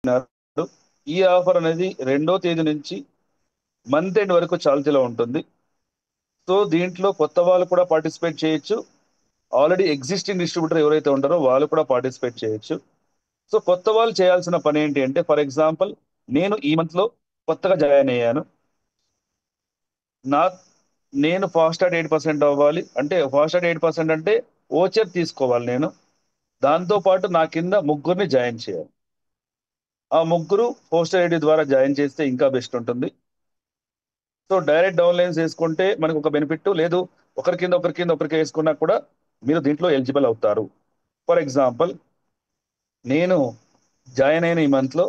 ఈ ఆఫర్ అనేది 2వ తేదీ నుంచి మంత్ ఎండ్ వరకు చాల్తీలో ఉంటుంది. సో దీంట్లో కొత్త వాళ్ళు కూడా పార్టిసిపేట్ చేయొచ్చు. ఆల్రెడీ ఎగ్జిస్టింగ్ డిస్ట్రిబ్యూటర్ ఎవరైతే ఉంటారో వాళ్ళు కూడా పార్టిసిపేట్ చేయొచ్చు. సో కొత్త వాళ్ళు చేయాల్సిన పని ఏంటి అంటే, ఫర్ ఎగ్జాంపుల్ నేను ఈ మంత్ లో కొత్తగా జాయిన్ అయ్యాను. నా నేను ఫాస్టాగ్ 8% అవ్వాలి అంటే, ఫాస్టాగ్ 8% అంటే ఓచర్ తీసుకోవాలి నేను. దాంతో పాటు నా కింద ముగ్గురిని జాయిన్ చేయాలి. ఆ ముగ్గురు పోస్టర్ ఐడి ద్వారా జాయిన్ చేస్తే ఇంకా బెస్ట్ ఉంటుంది. సో డైరెక్ట్ డౌన్ లైన్స్ వేసుకుంటే మనకు ఒక బెనిఫిట్ లేదు. ఒకరికి వేసుకున్నా కూడా మీరు దీంట్లో ఎలిజిబుల్ అవుతారు. ఫర్ ఎగ్జాంపుల్ నేను జాయిన్ అయిన ఈ మంత్ లో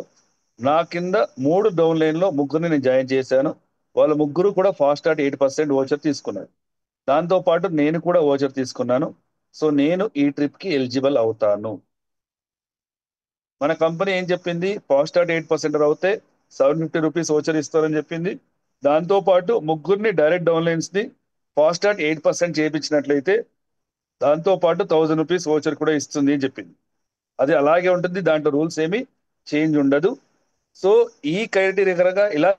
నా కింద 3 డౌన్ లైన్ లో ముగ్గురిని నేను జాయిన్ చేశాను. వాళ్ళ ముగ్గురు కూడా ఫాస్టాగ్ 8% ఓచర్ తీసుకున్నారు. దాంతో పాటు నేను కూడా ఓచర్ తీసుకున్నాను. సో నేను ఈ ట్రిప్ కి ఎలిజిబుల్ అవుతాను. మన కంపెనీ ఏం చెప్పింది, ఫాస్టాగ్ 8% అవుతే ₹750 ఓచర్ ఇస్తారని చెప్పింది. దాంతో పాటు ముగ్గురిని డైరెక్ట్ డౌన్ లైన్స్ ని ఫాస్టాగ్ 8% చేయించినట్లయితే దాంతో పాటు ₹1000 ఓచర్ కూడా ఇస్తుంది అని చెప్పింది. అది అలాగే ఉంటుంది, దాంట్లో రూల్స్ ఏమి చేంజ్ ఉండదు. సో ఈ క్రైటీరియా కనుక ఇలా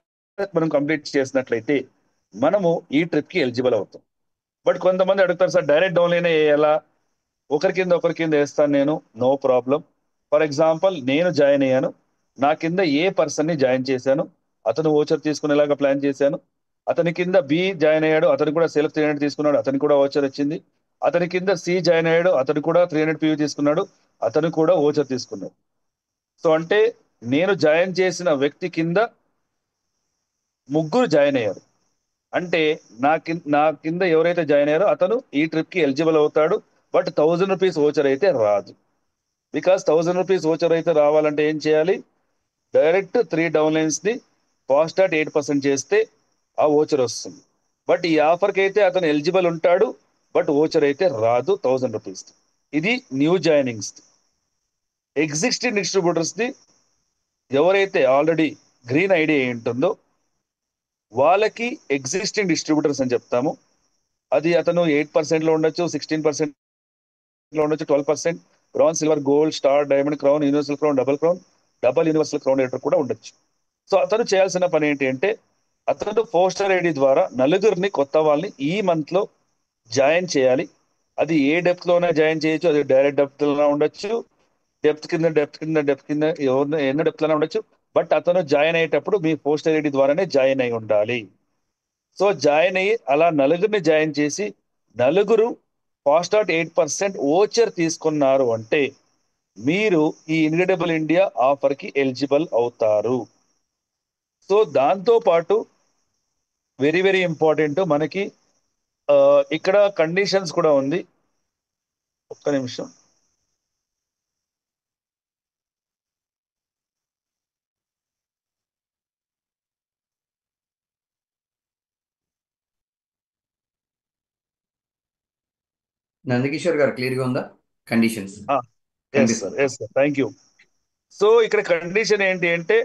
మనం కంప్లీట్ చేసినట్లయితే మనము ఈ ట్రిప్ కి ఎలిజిబుల్ అవుతాం. బట్ కొంతమంది అడుగుతారు, సార్ డైరెక్ట్ డౌన్ లైన్ ఎలా, ఒకరి కింద వేస్తాను నేను, నో ప్రాబ్లం. ఫర్ ఎగ్జాంపుల్ నేను జాయిన్ అయ్యాను, నా కింద ఏ పర్సన్ ని జాయిన్ చేశాను, అతను ఓచర్ తీసుకునేలాగా ప్లాన్ చేశాను. అతని కింద బి జాయిన్ అయ్యాడు, అతను కూడా సెల్ఫ్ 300 తీసుకున్నాడు, అతనికి కూడా ఓచర్ వచ్చింది. అతని కింద సి జాయిన్ అయ్యాడు, అతను కూడా 300 పివి తీసుకున్నాడు, అతను కూడా ఓచర్ తీసుకున్నాడు. సో అంటే నేను జాయిన్ చేసిన వ్యక్తి కింద ముగ్గురు జాయిన్ అయ్యారు. అంటే నా కింద ఎవరైతే జాయిన్ అయ్యారో అతను ఈ ట్రిప్ కి ఎలిజిబుల్ అవుతాడు. బట్ ₹1000 ఓచర్ అయితే రాదు. బికాస్ ₹1000 ఓచర్ అయితే రావాలంటే ఏం చేయాలి, డైరెక్ట్ 3 డౌన్ లైన్స్ ని ఫాస్టాగ్ 8% చేస్తే ఆ ఓచర్ వస్తుంది. బట్ ఈ ఆఫర్ కి అయితే అతను ఎలిజిబుల్ ఉంటాడు, బట్ ఓచర్ అయితే రాదు ₹1000. ఇది new joinings. Existing distributors the ఎవరైతే ఆల్రెడీ గ్రీన్ ఐడి అయి ఉంటుందో వాళ్ళకి ఎగ్జిస్టింగ్ డిస్ట్రిబ్యూటర్స్ అని చెప్తాము. అది అతను 8% లో ఉండొచ్చు, 16% లో ఉండొచ్చు, 12%, bronze, silver, gold, star, diamond, crown, universal crown, double universal crown rater కూడా ఉండొచ్చు. సో అతను చేయాల్సిన పని ఏంటి అంటే, అతను పోస్టర్ ఐడి ద్వారా నలుగురిని కొత్త వాళ్ళని ఈ మంత్ లో జాయిన్ చేయాలి. అది ఏ డెప్త్ లోనే జాయిన్ చేయొచ్చు, అది డైరెక్ట్ డెప్త్ లో ఉండొచ్చు, డెప్త్ కింద ఎన్నో డెప్త్ లోనే ఉండొచ్చు. బట్ అతను జాయిన్ అయ్యేటప్పుడు మీ పోస్టర్ ఐడి ద్వారానే జాయిన్ అయి ఉండాలి. సో జాయిన్ అయ్యి అలా నలుగురిని జాయిన్ చేసి నలుగురు ఫాస్టాగ్ 8% ఓచర్ తీసుకున్నారు అంటే మీరు ఈ ఇన్క్రెడిబుల్ ఇండియా ఆఫర్ కి ఎలిజిబుల్ అవుతారు. సో దాంతో పాటు వెరీ వెరీ ఇంపార్టెంట్ మనకి ఆ, ఇక్కడ కండిషన్స్ కూడా ఉంది. ఒక్క నిమిషం. నందకిషోర్ గారు క్లియర్గా ఉందా? కండిషన్స్ ఎస్ సార్, కనిపిస్తుంది. Yes sir, thank you. So ఇక్కడ కండిషన్ ఏంటి అంటే,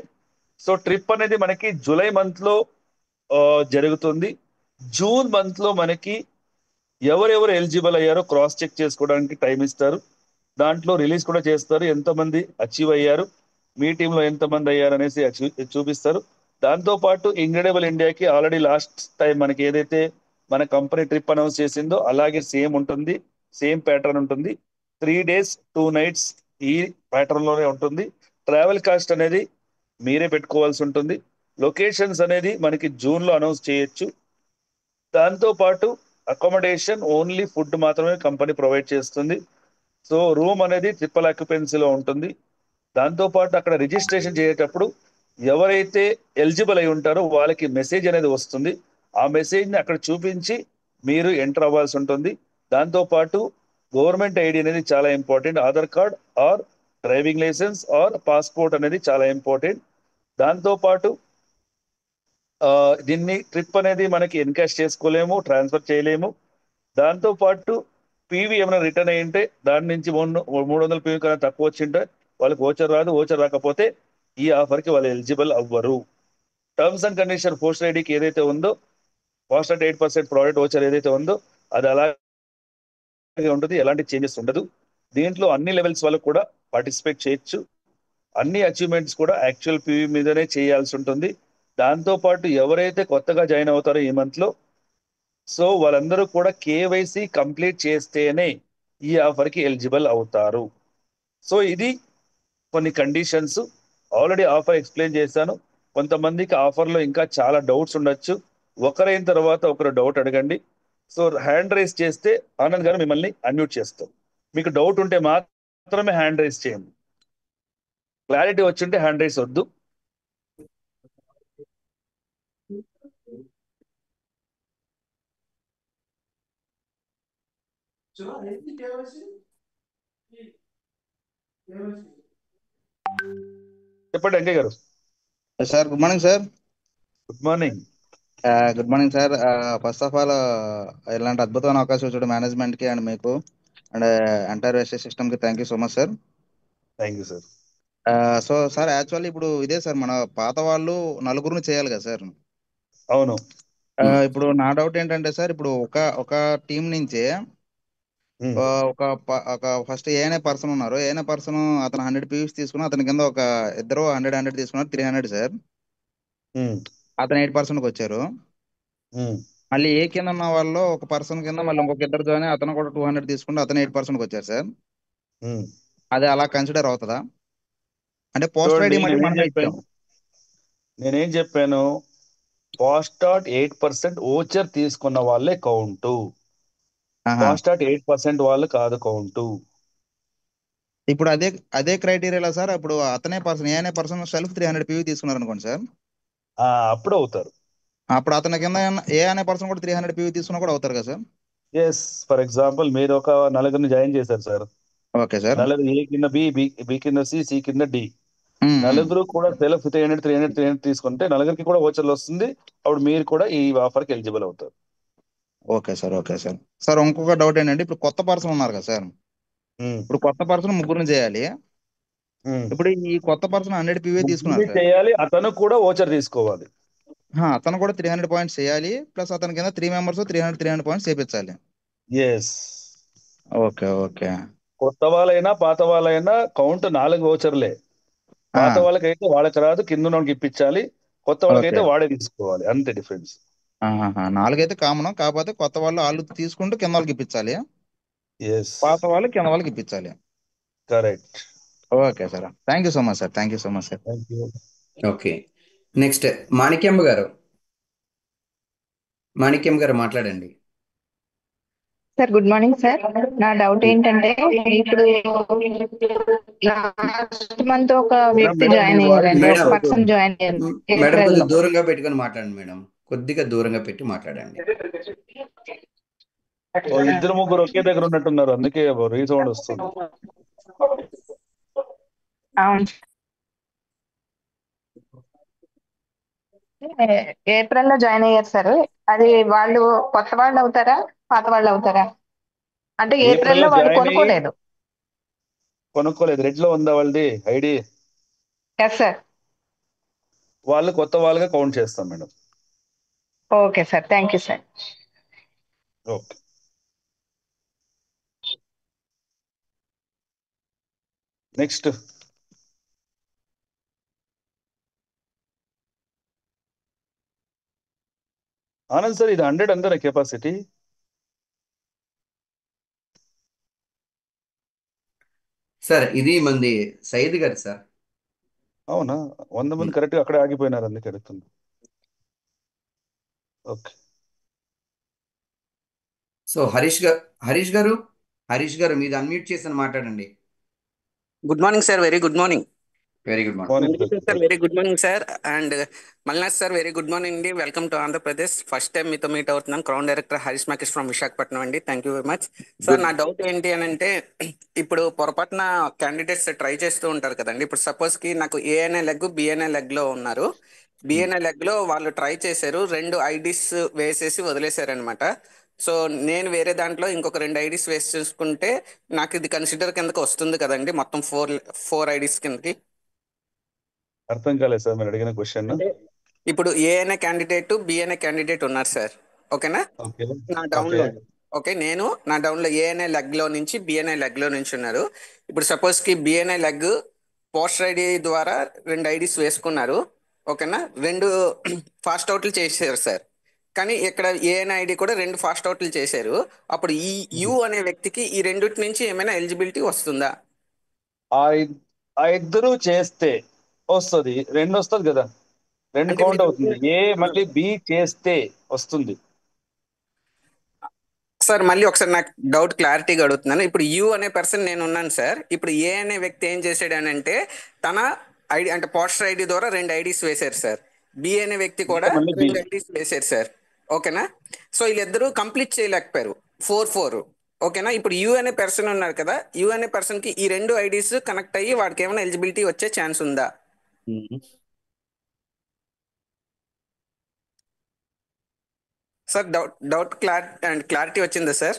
సో ట్రిప్ అనేది మనకి జూలై మంత్ లో ఆ, జరుగుతుంది. జూన్ మంత్ లో మనకి ఎవరెవరు ఎలిజిబుల్ అయ్యారో క్రాస్ చెక్ చేసుకోవడానికి టైం ఇస్తారు. దాంట్లో రిలీజ్ కూడా చేస్తారు, ఎంతమంది అచీవ్ అయ్యారు, మీ టీంలో ఎంతమంది అయ్యారు అనేసి చూపిస్తారు. దాంతో పాటు ఇంక్రెడిబుల్ ఇండియాకి ఆల్రెడీ లాస్ట్ టైం మనకి ఏదైతే మన కంపెనీ ట్రిప్ అనౌన్స్ చేసిందో అలాగే సేమ్ ఉంటుంది, సేమ్ ప్యాటర్న్ ఉంటుంది. 3 days 2 nights ఈ ప్యాటర్న్ లోనే ఉంటుంది. ట్రావెల్ కాస్ట్ అనేది మీరే పెట్టుకోవాల్సి ఉంటుంది. లొకేషన్స్ అనేది మనకి జూన్ లో అనౌన్స్ చేయొచ్చు. దాంతో పాటు అకామిడేషన్ ఓన్లీ ఫుడ్ మాత్రమే కంపెనీ ప్రొవైడ్ చేస్తుంది. సో రూమ్ అనేది ట్రిపుల్ ఆక్యుపెన్సీలో ఉంటుంది. దాంతో పాటు అక్కడ రిజిస్ట్రేషన్ చేసేటప్పుడు ఎవరైతే ఎలిజిబుల్ అయి ఉంటారో వాళ్ళకి మెసేజ్ అనేది వస్తుంది. ఆ మెసేజ్ ని అక్కడ చూపించి మీరు ఎంటర్ అవ్వాల్సి ఉంటుంది. దాంతో పాటు గవర్నమెంట్ ఐడి అనేది చాలా important, Aadhaar card or driving licence or passport అనేది చాలా ఇంపార్టెంట్. దాంతో పాటు ఆ, దీన్ని ట్రిప్ అనేది మనకి ఎన్కాష్ చేసుకోలేము, ట్రాన్స్ఫర్ చేయలేము. దాంతో పాటు పీవీ ఏమైనా రిటర్న్ అయ్యి ఉంటే దాని నుంచి 300 పీవీ కన్నా తక్కువ వచ్చింటే వాళ్ళకి ఓచర్ రాదు. ఓచర్ రాకపోతే ఈ ఆఫర్ కి వాళ్ళు ఎలిజిబుల్ అవ్వరు. టర్మ్స్ అండ్ కండిషన్ పోస్టర్ ఐడికి ఏదైతే ఉందో, ఫాస్టాగ్ 8% ప్రోడక్ట్ ఓచర్ ఏదైతే ఉందో అది అలాగే ఉంటుంది, ఎలాంటి చేంజెస్ ఉండదు. దీంట్లో అన్ని లెవెల్స్ వాళ్ళు కూడా పార్టిసిపేట్ చేయొచ్చు. అన్ని అచీవ్మెంట్స్ కూడా యాక్చువల్ పివి మీదనే చేయాల్సి ఉంటుంది. దాంతో పాటు ఎవరైతే కొత్తగా జాయిన్ అవుతారో ఈ మంత్ లో, సో వాళ్ళందరూ కూడా కేవైసీ కంప్లీట్ చేస్తేనే ఈ ఆఫర్ కి ఎలిజిబుల్ అవుతారు. సో ఇది కొన్ని కండిషన్స్. ఆల్రెడీ ఆఫర్ ఎక్స్ప్లెయిన్ చేశాను. కొంతమందికి ఆఫర్లో ఇంకా చాలా డౌట్స్ ఉండొచ్చు. ఒకరైన తర్వాత ఒకరు డౌట్ అడగండి. సో హ్యాండ్ రైజ్ చేస్తే ఆనంద్ గారు మిమ్మల్ని అన్మ్యూట్ చేస్తాం. మీకు డౌట్ ఉంటే మాత్రమే హ్యాండ్ రైజ్ చేయండి. క్లారిటీ వచ్చింటే హ్యాండ్ రైజ్ వద్దు. చెప్పండి వెంకయ్య గారు. Sir good morning sir. Good morning. Good morning sir. First of all ఇలాంటి అద్భుతమైన అవకాశం ఇచ్చాడు మేనేజ్మెంట్ కి అండ్ మీకు అండ్ ఎంటైర్ ఎస్ఏ సిస్టమ్ కి thank you so much sir. Thank you sir. So sir actually ఇప్పుడు ఇదే సార్ మన పాత వాళ్ళు నలుగురిని చేయాలి కదా సార్. అవును. ఇప్పుడు నా డౌట్ ఏంటంటే సార్, ఇప్పుడు ఒక ఒక టీం నుంచే ఉమ్, ఒక ఫస్ట్ ఏ అనే పర్సన్ ఉన్నారు. ఏ అనే పర్సన్ అతను 100 పీవీస్ తీసుకుని అతని కింద ఒక ఇద్దరు 100 తీసుకున్నారు, 300 సార్. ఉమ్, అతను 8% కి వచ్చారు. ఉమ్. మళ్ళీ ఏ కింద ఉన్న వాళ్ళు ఒక పర్సన్ కింద మళ్ళీ ఇంకొక ఇద్దరు జాయిన్ అతను కూడా 200 తీసుకుంటే అతను 8% కి వచ్చారు సార్. ఉమ్. అది అలా కన్సిడర్ అవుతుందా? అంటే పోస్టర్ చూడండి ఐడి మళ్ళీ నేనేం మనమే ఇచ్చాం. చెప్పాను నేనేం చెప్పాను ఫాస్టాట్ 8% ఓచర్ తీసుకున్న వాళ్ళే కౌంటు. ఆహా. ఫాస్టాట్ 8% వాళ్ళు కాదు కౌంటు. ఇప్పుడు అదే అదే క్రైటీరియాలో సార్, ఇప్పుడు అతనే పర్సన్ ఏ అనే పర్సన్ సెల్ఫ్ 300 పీవీ తీసుకున్నారు అనుకోండి సార్. అప్పుడు అవుతారు. అప్పుడు అతని కింద ఏ అనే పర్సన్ కూడా 300 పీవీ తీసుకున్నా కూడా అవుతారు కదా సార్? ఎస్, ఫర్ ఎగ్జాంపుల్ మీరు ఒక నలుగురిని జాయిన్ చేశారు సార్. Okay sir. నలుగురు ఏ కింద బి, బి కింద సి, సి కింద డి. నలుగురు కూడా సెల్ఫ్ 300 తీసుకుంటే నలుగురికి కూడా ఓచర్లు వస్తుంది. అప్పుడు మీరు కూడా ఈ ఆఫర్ కి ఎలిజిబుల్ అవుతారు. Okay sir. Okay sir. Sir ఇంకొక డౌట్ ఏంటంటే, ఇప్పుడు కొత్త పర్సన్ ఉన్నారు కదా సార్, ఉమ్, ఇప్పుడు కొత్త పర్సన్ ముగ్గురిని చేయాలి. ఉమ్. ఇప్పుడు ఈ కొత్త పర్సన్ 100 పీవీ ముగ్గురిని తీసుకున్నారు సార్. చేయాలి, అతను కూడా ఓచర్ తీసుకోవాలి. అతను కూడా 300 పాయింట్స్ చేయాలి, ప్లస్ అతని కింద 3 మెంబర్స్ 300 పాయింట్స్ చేపించాలి. ఎస్. Okay okay. కొత్త వాళ్ళైనా పాత వాళ్ళైనా కౌంట్ 4 ఓచర్లే. పాత వాళ్ళకైతే వాళ్ళకి రాదు, కింద ఉన్నోడికి ఇప్పించాలి. కొత్త ఓకే. వాళ్ళకైతే వాడే తీసుకోవాలి. అంతే డిఫరెన్స్. నాలుగైతే కామన్, కాకపోతే కొత్త వాళ్ళు తీసుకుంటూ కింద వాళ్ళకి ఇప్పించాలి, ఎస్, పాత వాళ్ళు కింద వాళ్ళకి ఇప్పించాలి. Correct. Okay sir. Thank you so much sir. Thank you so much sir. Thank you. Okay. Next Manikyamba గారు. మాణిక్యం గారు మాట్లాడండి. Sir good morning sir. నా డౌట్ ఏంటంటే, ఇప్పుడు లాస్ట్ మంత్ ఒక వ్యక్తి మేడం, జాయిన్ మీ వాయిస్ అయ్యారండి, ఒక మేడం బ్రేక్ పర్సన్ అవుతుంది. జాయిన్ అయ్యారు మేడం ఏప్రిల్ కొద్దిగా లో. దూరంగా పెట్టుకొని మాట్లాడండి మేడం. కొద్దిగా దూరంగా పెట్టి మాట్లాడండి. ఇద్దరు ముగ్గురు ఒకే దగ్గర ఉన్నట్టున్నారు, అందుకే రీసౌండ్ వస్తుంది. అవును. ఏప్రిల్ లో జాయిన్ అయ్యారు సార్. అది వాళ్ళు కొత్త వాళ్ళు అవుతారా, పాత వాళ్ళు అవుతారా? అంటే ఏప్రిల్ ఏప్రిల్ లో లో వాళ్ళు జాయిన్ అయ్యి కొనుక్కోలేదు. రెడ్ లో ఉందా వాళ్ళది ఐడి? Yes sir. వాళ్ళు కొత్త వాళ్ళగా కౌంట్ చేస్తాం madam. Okay sir, thank you sir. Okay. Next Anand sir, ఇది 100 అందరా కెపాసిటీ? సార్ ఇది మంది సయ్యద్ గారు సార్. అవునా? 100 మంది కరెక్ట్ గా అక్కడే ఆగిపోయినారు, అందుకే అడుగుతుంది. ఓకే. సో హరీష్ గారు మీది అన్మ్యూట్ చేసి మాట్లాడండి. Good morning sir, very good morning. Very good morning. Morning Nandikishore sir, very good morning sir. And Malnath sir, very good morning అండి. Welcome to Andhra Pradesh. First time మీతో మీట్ అవుతున్నాను. Crown director Harish Makesh from Visakhapatnam అండి. Thank you very much sir. Good. నా doubt ఏంటి అని అంటే, ఇప్పుడు పొరపాటున క్యాండిడేట్స్ ట్రై చేస్తూ ఉంటారు కదండి. ఇప్పుడు సపోజ్ కి నాకు ఏఎన్ఏ లెగ్, బిఎన్ఏ లెగ్ లో ఉన్నారు. బిఎన్ఏ లెగ్ లో వాళ్ళు ట్రై చేశారు, 2 ఐడీస్ వేసేసి వదిలేశారనమాట. సో నేను వేరే దాంట్లో ఇంకొక 2 ఐడీస్ వేసి చూసుకుంటే నాకు ఇది కన్సిడర్ కిందకి వస్తుంది కదండి, మొత్తం ఫోర్ ఐడీస్ కిందకి. అర్థం కాలేదు సార్ మీరు అడిగిన క్వశ్చన్. అంటే ఇప్పుడు ఏ అనే క్యాండిడేట్, బి అనే క్యాండిడేట్ ఉన్నారు సార్. ఓకేనా? ఓకే. నా డౌన్ ఓకే. లో ఓకే, నా డౌన్ లో ఏ అనే లెగ్ లో నుంచి బి అనే లెగ్ లో నుంచి ఉన్నారు. ఇప్పుడు సపోజ్ కి బి అనే లెగ్ పోస్టర్ ఐడి ద్వారా 2 ఐడీస్ వేసుకున్నారు. ఓకేనా, 2 ఫాస్ట్ అవుట్లు చేశారు సార్. కానీ ఇక్కడ ఏఎన్ ఐడి కూడా 2 ఫాస్ట్ అవుట్లు చేశారు. అప్పుడు ఈ యు అనే వ్యక్తికి ఈ రెండిటి నుంచి ఏమైనా ఎలిజిబిలిటీ వస్తుందా? ఆ ఇద్- ఆ ఇద్దరు చేస్తే వస్తుంది, 2 వస్తుంది కదా, 2 అంటే కౌంట్ మీరు అవుతుంది. ఏ మళ్ళీ బి చేస్తే వస్తుంది. సార్ మళ్ళీ ఒకసారి నాకు డౌట్ క్లారిటీగా అడుగుతున్నాను. ఇప్పుడు యు అనే పర్సన్ నేను ఉన్నాను సార్. ఇప్పుడు ఏ అనే వ్యక్తి ఏం చేశాడు అని అంటే తన ఐడి అంటే పోస్టర్ ఐడి ద్వారా 2 ఐడీస్ వేశారు సార్. బి అనే వ్యక్తి కూడా మళ్ళీ బి 2 ఐడీస్ వేశారు సార్. ఓకేనా, సో వీళ్ళిద్దరూ కంప్లీట్ చేయలేకపోయారు 4-4. ఓకేనా, ఇప్పుడు యు అనే పర్సన్ ఉన్నారు కదా, యు అనే పర్సన్ కి ఈ 2 ఐడీస్ కనెక్ట్ అయ్యి వాడికి ఏమైనా ఎలిజిబిలిటీ వచ్చే ఛాన్స్ ఉందా? సార్ డౌట్ క్లారిటీ వచ్చిందా సార్?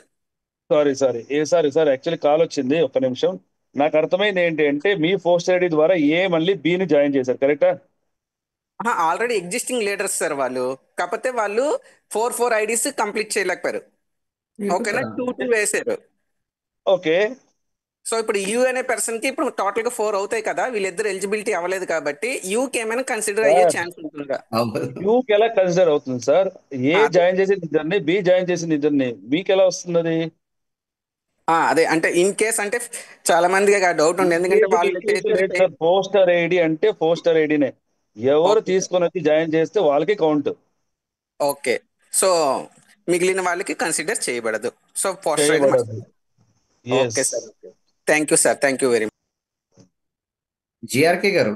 సారీ యాక్చువల్లీ కాల్ వచ్చింది, ఒక్క నిమిషం. నాకు అర్థమైంది ఏంటి అంటే మీ పోస్ట్ ఐడి ద్వారా ఏ మళ్ళీ బిని జాయిన్ చేశారు, కరెక్టా? ఆల్రెడీ ఎగ్జిస్టింగ్ లీడర్స్ సార్ వాళ్ళు. కాకపోతే వాళ్ళు 4-4 ఐడీస్ కంప్లీట్ చేయలేకపోయారు. ఓకేనా, 2-2 వేసారు. ఓకే, సో ఇప్పుడు యూ అనే పర్సన్ కి ఇప్పుడు టోటల్ గా 4 అవుతాయి కదా, వీళ్ళిద్దరు ఎలిజిబిలిటీ అవ్వలేదు కాబట్టి యూకి ఏమైనా కన్సిడర్ అయ్యే సార్ ఛాన్స్ ఉంటుందా? యూకి ఎలా కన్సిడర్ అవుతుంది సార్? ఏ అదే జాయిన్ చేసిన ఇద్దరిని, బి జాయిన్ చేసిన ఇద్దరిని, మీకు ఎలా వస్తుంది అది? అదే అంటే ఇన్ కేస్ అంటే చాలా మందికి ఆ డౌట్ ఉంది, ఎందుకంటే వాళ్ళు చేసిన లేదు సార్, పోస్టర్ ఐడి అంటే పోస్టర్ ఐడినే. ఎవరు ఓకే తీసుకొని వచ్చి జాయిన్ చేస్తే వాళ్ళకి కౌంట్ ఓకే. సో మిగిలిన వాళ్ళకి కన్సిడర్ చేయబడదు. సో పోస్టర్ ఐడి చేయబడదు. Okay yes sir. Thank you sir, thank you very much. GRK గారు,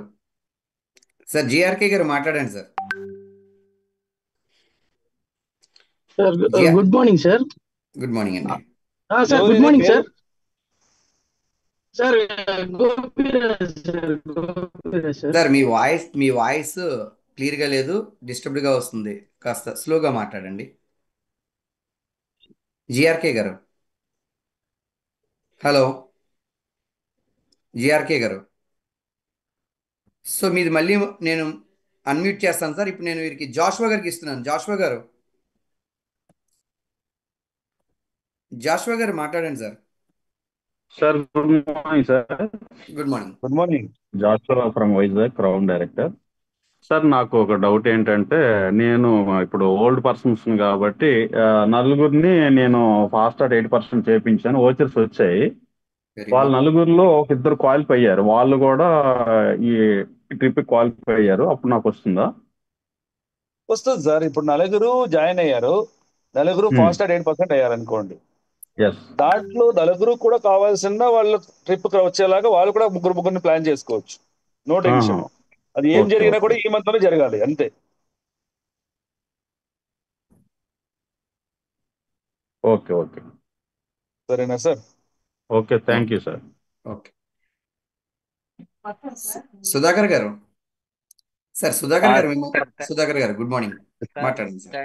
సార్ జిఆర్కే గారు మాట్లాడండి sir. Sir good morning sir. Good morning అండి. సార్ ఎవరు గుడ్ మార్నింగ్ పేరు? Sir. Gopiraj sir, Gopiraj sir. Sir మీ voice క్లియర్గా లేదు, డిస్టర్బ్డ్గా వస్తుంది, కాస్త స్లోగా మాట్లాడండి. జిఆర్కే గారు, హలో జిఆర్కే గారు. సో మీది మళ్ళీ నేను అన్మ్యూట్ చేస్తాను సార్. ఇప్పుడు నేను వీరికి జాషువా గారికి ఇస్తున్నాను. జాషువా గారు మాట్లాడండి sir. Sir good morning sir. Good morning. Good morning. Joshua from Vizag, crown director. Sir నాకు ఒక డౌట్ ఏంటంటే, నేను ఇప్పుడు ఓల్డ్ పర్సన్స్ కాబట్టి నలుగురిని నేను ఫాస్ట్ 8% చేయించాను, ఓచర్స్ వచ్చాయి. వెరీ వాళ్ళ గుడ్. నలుగురిలో ఒక ఇద్దరు క్వాలిఫై అయ్యారు, వాళ్ళు కూడా ఈ ట్రిప్ క్వాలిఫై అయ్యారు. అప్పుడు నాకు వస్తుందా? వస్తుంది సార్. ఇప్పుడు నలుగురు జాయిన్ అయ్యారు, నలుగురు ఫాస్ట్ 8% అయ్యారు అనుకోండి. ఎస్. దాంట్లో నలుగురు కూడా కావాల్సిన వాళ్ళు ట్రిప్ వచ్చేలాగా వాళ్ళు కూడా ముగ్గురిని ప్లాన్ చేసుకోవచ్చు. No tension. అది ఏం ఓకే జరిగినా ఓకే కూడా ఈ మంత్ లోనే జరగాలి, అంతే. ఓకే ఓకే సరేనా sir? Okay, thank you sir. Okay. Sudhakar గారు, సార్ సుధాకర్ గారు, సుధాకర్ గారు గుడ్ మార్నింగ్, మాట్లాడండి sir.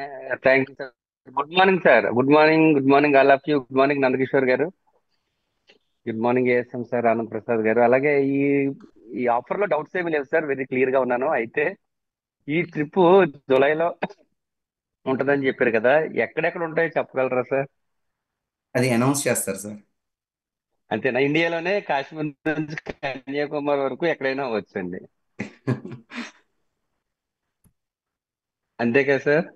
Thank you sir. Good morning sir. Good morning all of you. Good morning Nandakishore గారు. Good morning ASM sir, Anand Prasad గారు. అలాగే ఈ ఆఫర్ లో డౌట్స్ ఏమీ లేవు సార్, వెరీ క్లియర్ గా ఉన్నాను. అయితే ఈ ట్రిప్ జూలైలో ఉంటుందని చెప్పారు కదా, ఎక్కడెక్కడ ఉంటాయో చెప్పగలరా సార్? అది అనౌన్స్ చేస్తారు సార్. అంతేనా? ఇండియాలోనే కాశ్మీర్ నుంచి కన్యాకుమారి వరకు ఎక్కడైనా అవ్వచ్చండి, అంతే కదా సార్?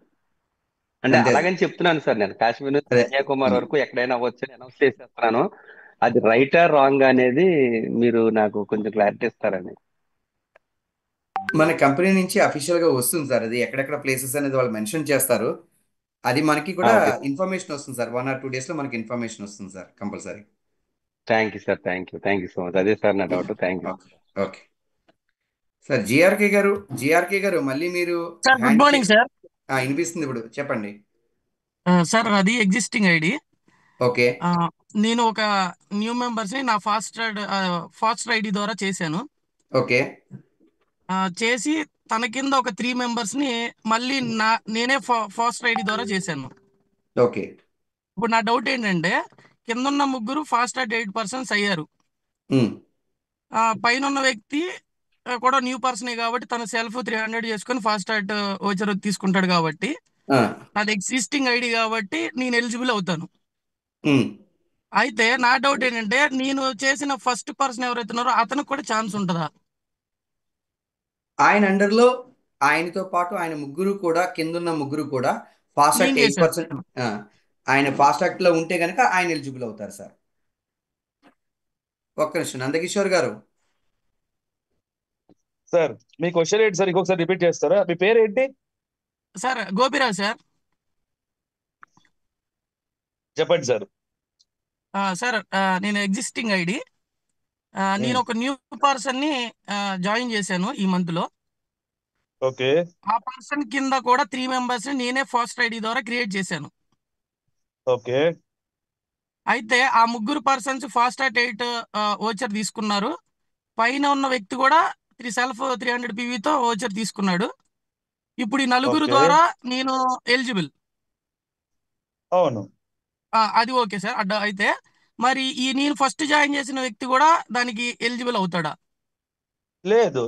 అంటే అంతే. అలాగని చెప్తున్నాను సార్, నేను కాశ్మీర్ నుంచి అదే కన్యాకుమారి వరకు ఎక్కడైనా అవ్వచ్చు అని అనౌన్స్ చేసేస్తున్నాను. అది రైటా రాంగ్ అనేది మీరు నాకు కొంచెం క్లారిటీ ఇస్తారని. మన కంపెనీ నుంచి అఫీషియల్ గా వస్తుంది సార్, అది ఎక్కడెక్కడ ప్లేసెస్ అనేది వాళ్ళు మెన్షన్ చేస్తారు. అది మనకి కూడా ఓకే. ఇన్ఫర్మేషన్ వస్తుంది సార్. 1 or 2 days లో మనకి ఇన్ఫర్మేషన్ వస్తుంది sir, compulsory. Thank you sir, thank you so much. అదే సార్ నా doubt. Thank you. Okay okay sir. GRK గారు మళ్ళీ మీరు sir good hand morning sir. వినిపిస్తుంది, ఇప్పుడు చెప్పండి. సార్ అది ఎగ్జిస్టింగ్ ఐడి. ఓకే నేను ఒక న్యూ మెంబర్స్ ని నా ఫాస్ట్ ఐడి ద్వారా చేశాను. ఓకే చేసి తన కింద ఒక 3 మెంబర్స్ ని మళ్ళీ నేనే ఫాస్ట్ ఐడి ద్వారా చేశాను. ఓకే ఇప్పుడు నా డౌట్ ఏంటంటే, కింద ఉన్న ముగ్గురు ఫాస్ట్ 8% అయ్యారు. ఉమ్, పైన ఉన్న వ్యక్తి కూడా న్యూ పర్సనే కాబట్టి తన సెల్ఫ్ 300 చేసుకొని ఫాస్ట్ ఓచర్ తీసుకుంటాడు కాబట్టి ఆ, నాది ఎగ్జిస్టింగ్ ఐడి కాబట్టి నేను ఎలిజిబుల్ అవుతాను. ఉమ్. అయితే నా డౌట్ ఏంటంటే నేను చేసిన ఫస్ట్ పర్సన్ ఎవరైతే ఉన్నారో అతనికి కూడా ఛాన్స్ ఉంటుందా? ఆయన అండర్లో ఆయనతో పాటు ఆయన ముగ్గురు కూడా కిందున్న ముగ్గురు కూడా ఫాస్ట్ నేను యాక్ట్ చేశాను. 8%. ఆయన ఫాస్ట్ యాక్ట్ లో ఉంటే కనుక ఆయన ఎలిజిబుల్ అవుతారు సార్. ఒక్క నిమిషం నందకిషోర్ గారు. సార్ మీ క్వశ్చన్ ఏంటి సార్? ఇంకొకసారి రిపీట్ చేస్తారా? మీ పేరు ఏంటి? Sir Gopiraj sir. చెప్పండి సార్. సార్ నేను ఎగ్జిస్టింగ్ ఐడి. నేను ఒక న్యూ పర్సన్ ని జాయిన్ చేశాను ఈ మంత్ లో. ఓకే ఆ పర్సన్ కింద కూడా 3 మెంబర్స్ నేనే ఫస్ట్ ఐడి ద్వారా క్రియేట్ చేశాను. ఓకే అయితే ఆ ముగ్గురు పర్సన్స్ ఫాస్ట్ అట్ 8 ఓచర్ తీసుకున్నారు. పైన ఉన్న వ్యక్తి కూడా 300 PVతో ఓచర్ తీసుకున్నాడు. ఇప్పుడు ఈ నలుగురు ఓకే ద్వారా నేను ఎలిజిబుల్. అవును. అది ఓకే సార్. అయితే మరి ఈ నేను ఫస్ట్ జాయిన్ చేసిన వ్యక్తి కూడా దానికి ఎలిజిబుల్ అవుతాడా? లేదు,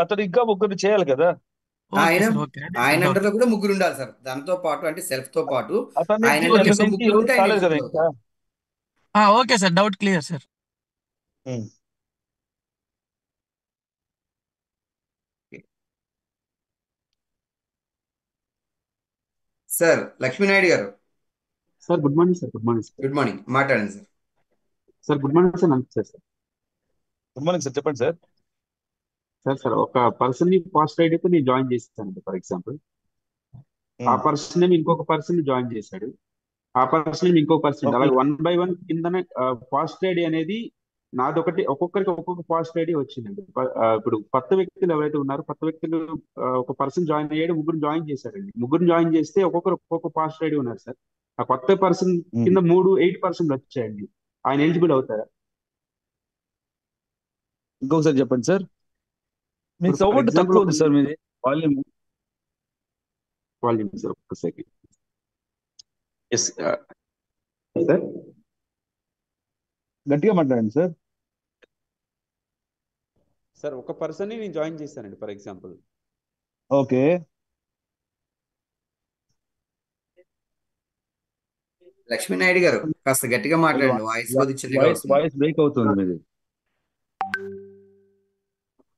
అతను ఇంకా ముగ్గురు చేయాలి కదా. ఓకే ఆయన సార్. ఓకే ఆయన డౌట్. అండర్లో కూడా ముగ్గురు ఉండాలి సార్. దాంతో పాటు అంటే సెల్ఫ్ తో పాటు అతని ఆయన నుంచి అండర్లో ఓకే ఇంకా సార్. నుంచి ముగ్గురు ఎవరు ఉంటే ఆయన కాలేదు కదా ఎలిజిబుల్ ఇంకా. అవుతారు. Okay sir. Doubt clear sir. Um. Sir Lakshmi Naidu గారు sir good morning sir. Good morning sir. Good morning, మాట్లాడండి sir. Sir good morning sir. నమస్తే సార్. గుడ్ మార్నింగ్ సార్, చెప్పండి సార్. సార్ ఒక పర్సన్ ని ఫాస్ట్ రైడ్ అయితే నేను జాయిన్ చేస్తాను ఫర్ ఎగ్జాంపుల్. ఆ పర్సన్ ఏమి ఇంకొక పర్సన్ జాయిన్ చేశాడు. ఆ పర్సన్ ఏమి ఇంకొక పర్సన్, ఓకే అలాగే 1 by 1 కిందనే ఫాస్ట్ ఐడి అనేది నాదొకటి, ఒక్కొక్కరికి ఒక్కొక్క ఫాస్ట్ ఐడి వచ్చిందండి. ఇప్పుడు కొత్త వ్యక్తులు ఎవరైతే ఉన్నారో కొత్త వ్యక్తులు ఒక పర్సన్ జాయిన్ అయ్యాడు, ముగ్గురు జాయిన్ చేశారండి. ముగ్గురు జాయిన్ చేస్తే ఒక్కొక్కరు ఒక్కొక్క ఫాస్ట్ ఐడి ఉన్నారు సార్. ఆ కొత్త పర్సన్ కింద 8% వచ్చాయండి. ఆయన ఎలిజిబుల్ అవుతారా? ఇంకొకసారి చెప్పండి సార్. మీ ఇప్పుడు ఫర్ సౌండ్ ఎగ్జాంపుల్ తక్కువ ఒక ఉంది సార్ మీది వాల్యూమ్. వాల్యూమ్ సార్ ఒక్క సెకండ్. Yes sir. గట్టిగా మాట్లాడండి సార్. సార్ ఒక పర్సన్ ని నేను జాయిన్ చేశానండి ఫర్ ఎగ్జాంపుల్. ఓకే లక్ష్మీనాయుడు గారు కాస్త గట్టిగా మాట్లాడండి, వాయిస్ కొద్దిగా చిన్నగా వాయిస్ వస్తుంది. వాయిస్ బ్రేక్ అవుతుంది మీది.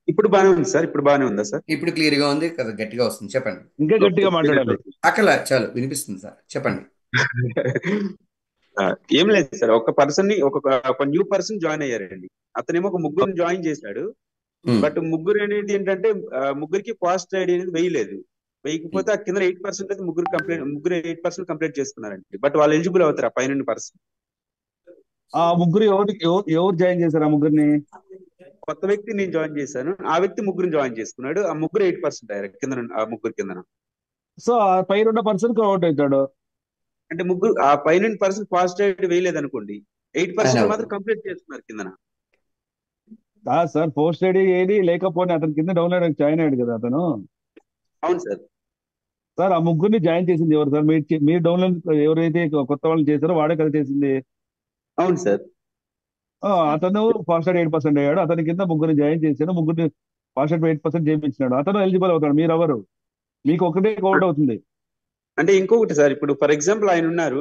ఇప్పుడు బాగానే ఉంది సార్. ఇప్పుడు బాగానే ఉందా సార్? ఇప్పుడు క్లియర్ గా ఉంది కదా, గట్టిగా వస్తుంది. చెప్పండి. ఇంకా గట్టిగా మాట్లాడాలి. అక్కడ చాలు వినిపిస్తుంది సార్, చెప్పండి. ఏం లేదు సార్. ఒక పర్సన్ ని ఒక న్యూ పర్సన్ జాయిన్ అయ్యారండి. అతనేమో ఒక ముగ్గురిని జాయిన్ చేశాడు. బట్ ముగ్గురు అనేది ఏంటంటే ముగ్గురికి ఫాస్ట్ ఐడి అనేది వేయలేదు. వేయకపోతే ఆ కింద 8% అయితే ముగ్గురు 8% కంప్లీట్ చేసుకున్నారండి. బట్ వాళ్ళు ఎలిజిబుల్ అవుతారు ఆ పైన పర్సన్. ఆ ముగ్గురు ఎవరు జాయిన్ చేశారు ఆ ముగ్గురిని? కొత్త వ్యక్తి నేను జాయిన్ చేశాను. ఆ వ్యక్తి ముగ్గురు జాయిన్ చేసుకున్నాడు. ఆ ముగ్గురు 8% అయ్యారు కింద, ఆ ముగ్గురు కింద. సో ఆ పైన ఉన్న పర్సన్ అవుట్ అవుతాడు. అంటే ముగ్గురు ఆ పైన పర్సన్ ఫాస్ట్ ఐడి వేయలేదు అనుకోండి, 8% ఆయన మాత్రం కంప్లీట్ చేసుకున్నారు కింద. సార్ పోస్ట్ ఐడి ఏది లేకపోతే అతని కింద డౌన్లోడ్ జాయిన్ అయ్యాడు కదా అతను. అవును సార్. సార్ ఆ ముగ్గురిని జాయిన్ చేసింది ఎవరు సార్? మీరు డౌన్లోడ్ ఎవరైతే కొత్త వాళ్ళు చేశారో వాడే కదా చేసింది. అవును సార్. అతను ఫాస్ట్ 8% అయ్యాడు. అతని కింద ముగ్గురిని జాయిన్ చేశాడు. ముగ్గురిని ఫాస్ట్ 8% చేయించినాడు. అతను ఎలిజిబుల్ అవుతాడు. మీరు ఎవరు? మీకు ఒకటే కౌంట్ అవుతుంది. అంటే ఇంకొకటి సార్, ఇప్పుడు ఫర్ ఎగ్జాంపుల్ ఆయన ఉన్నారు,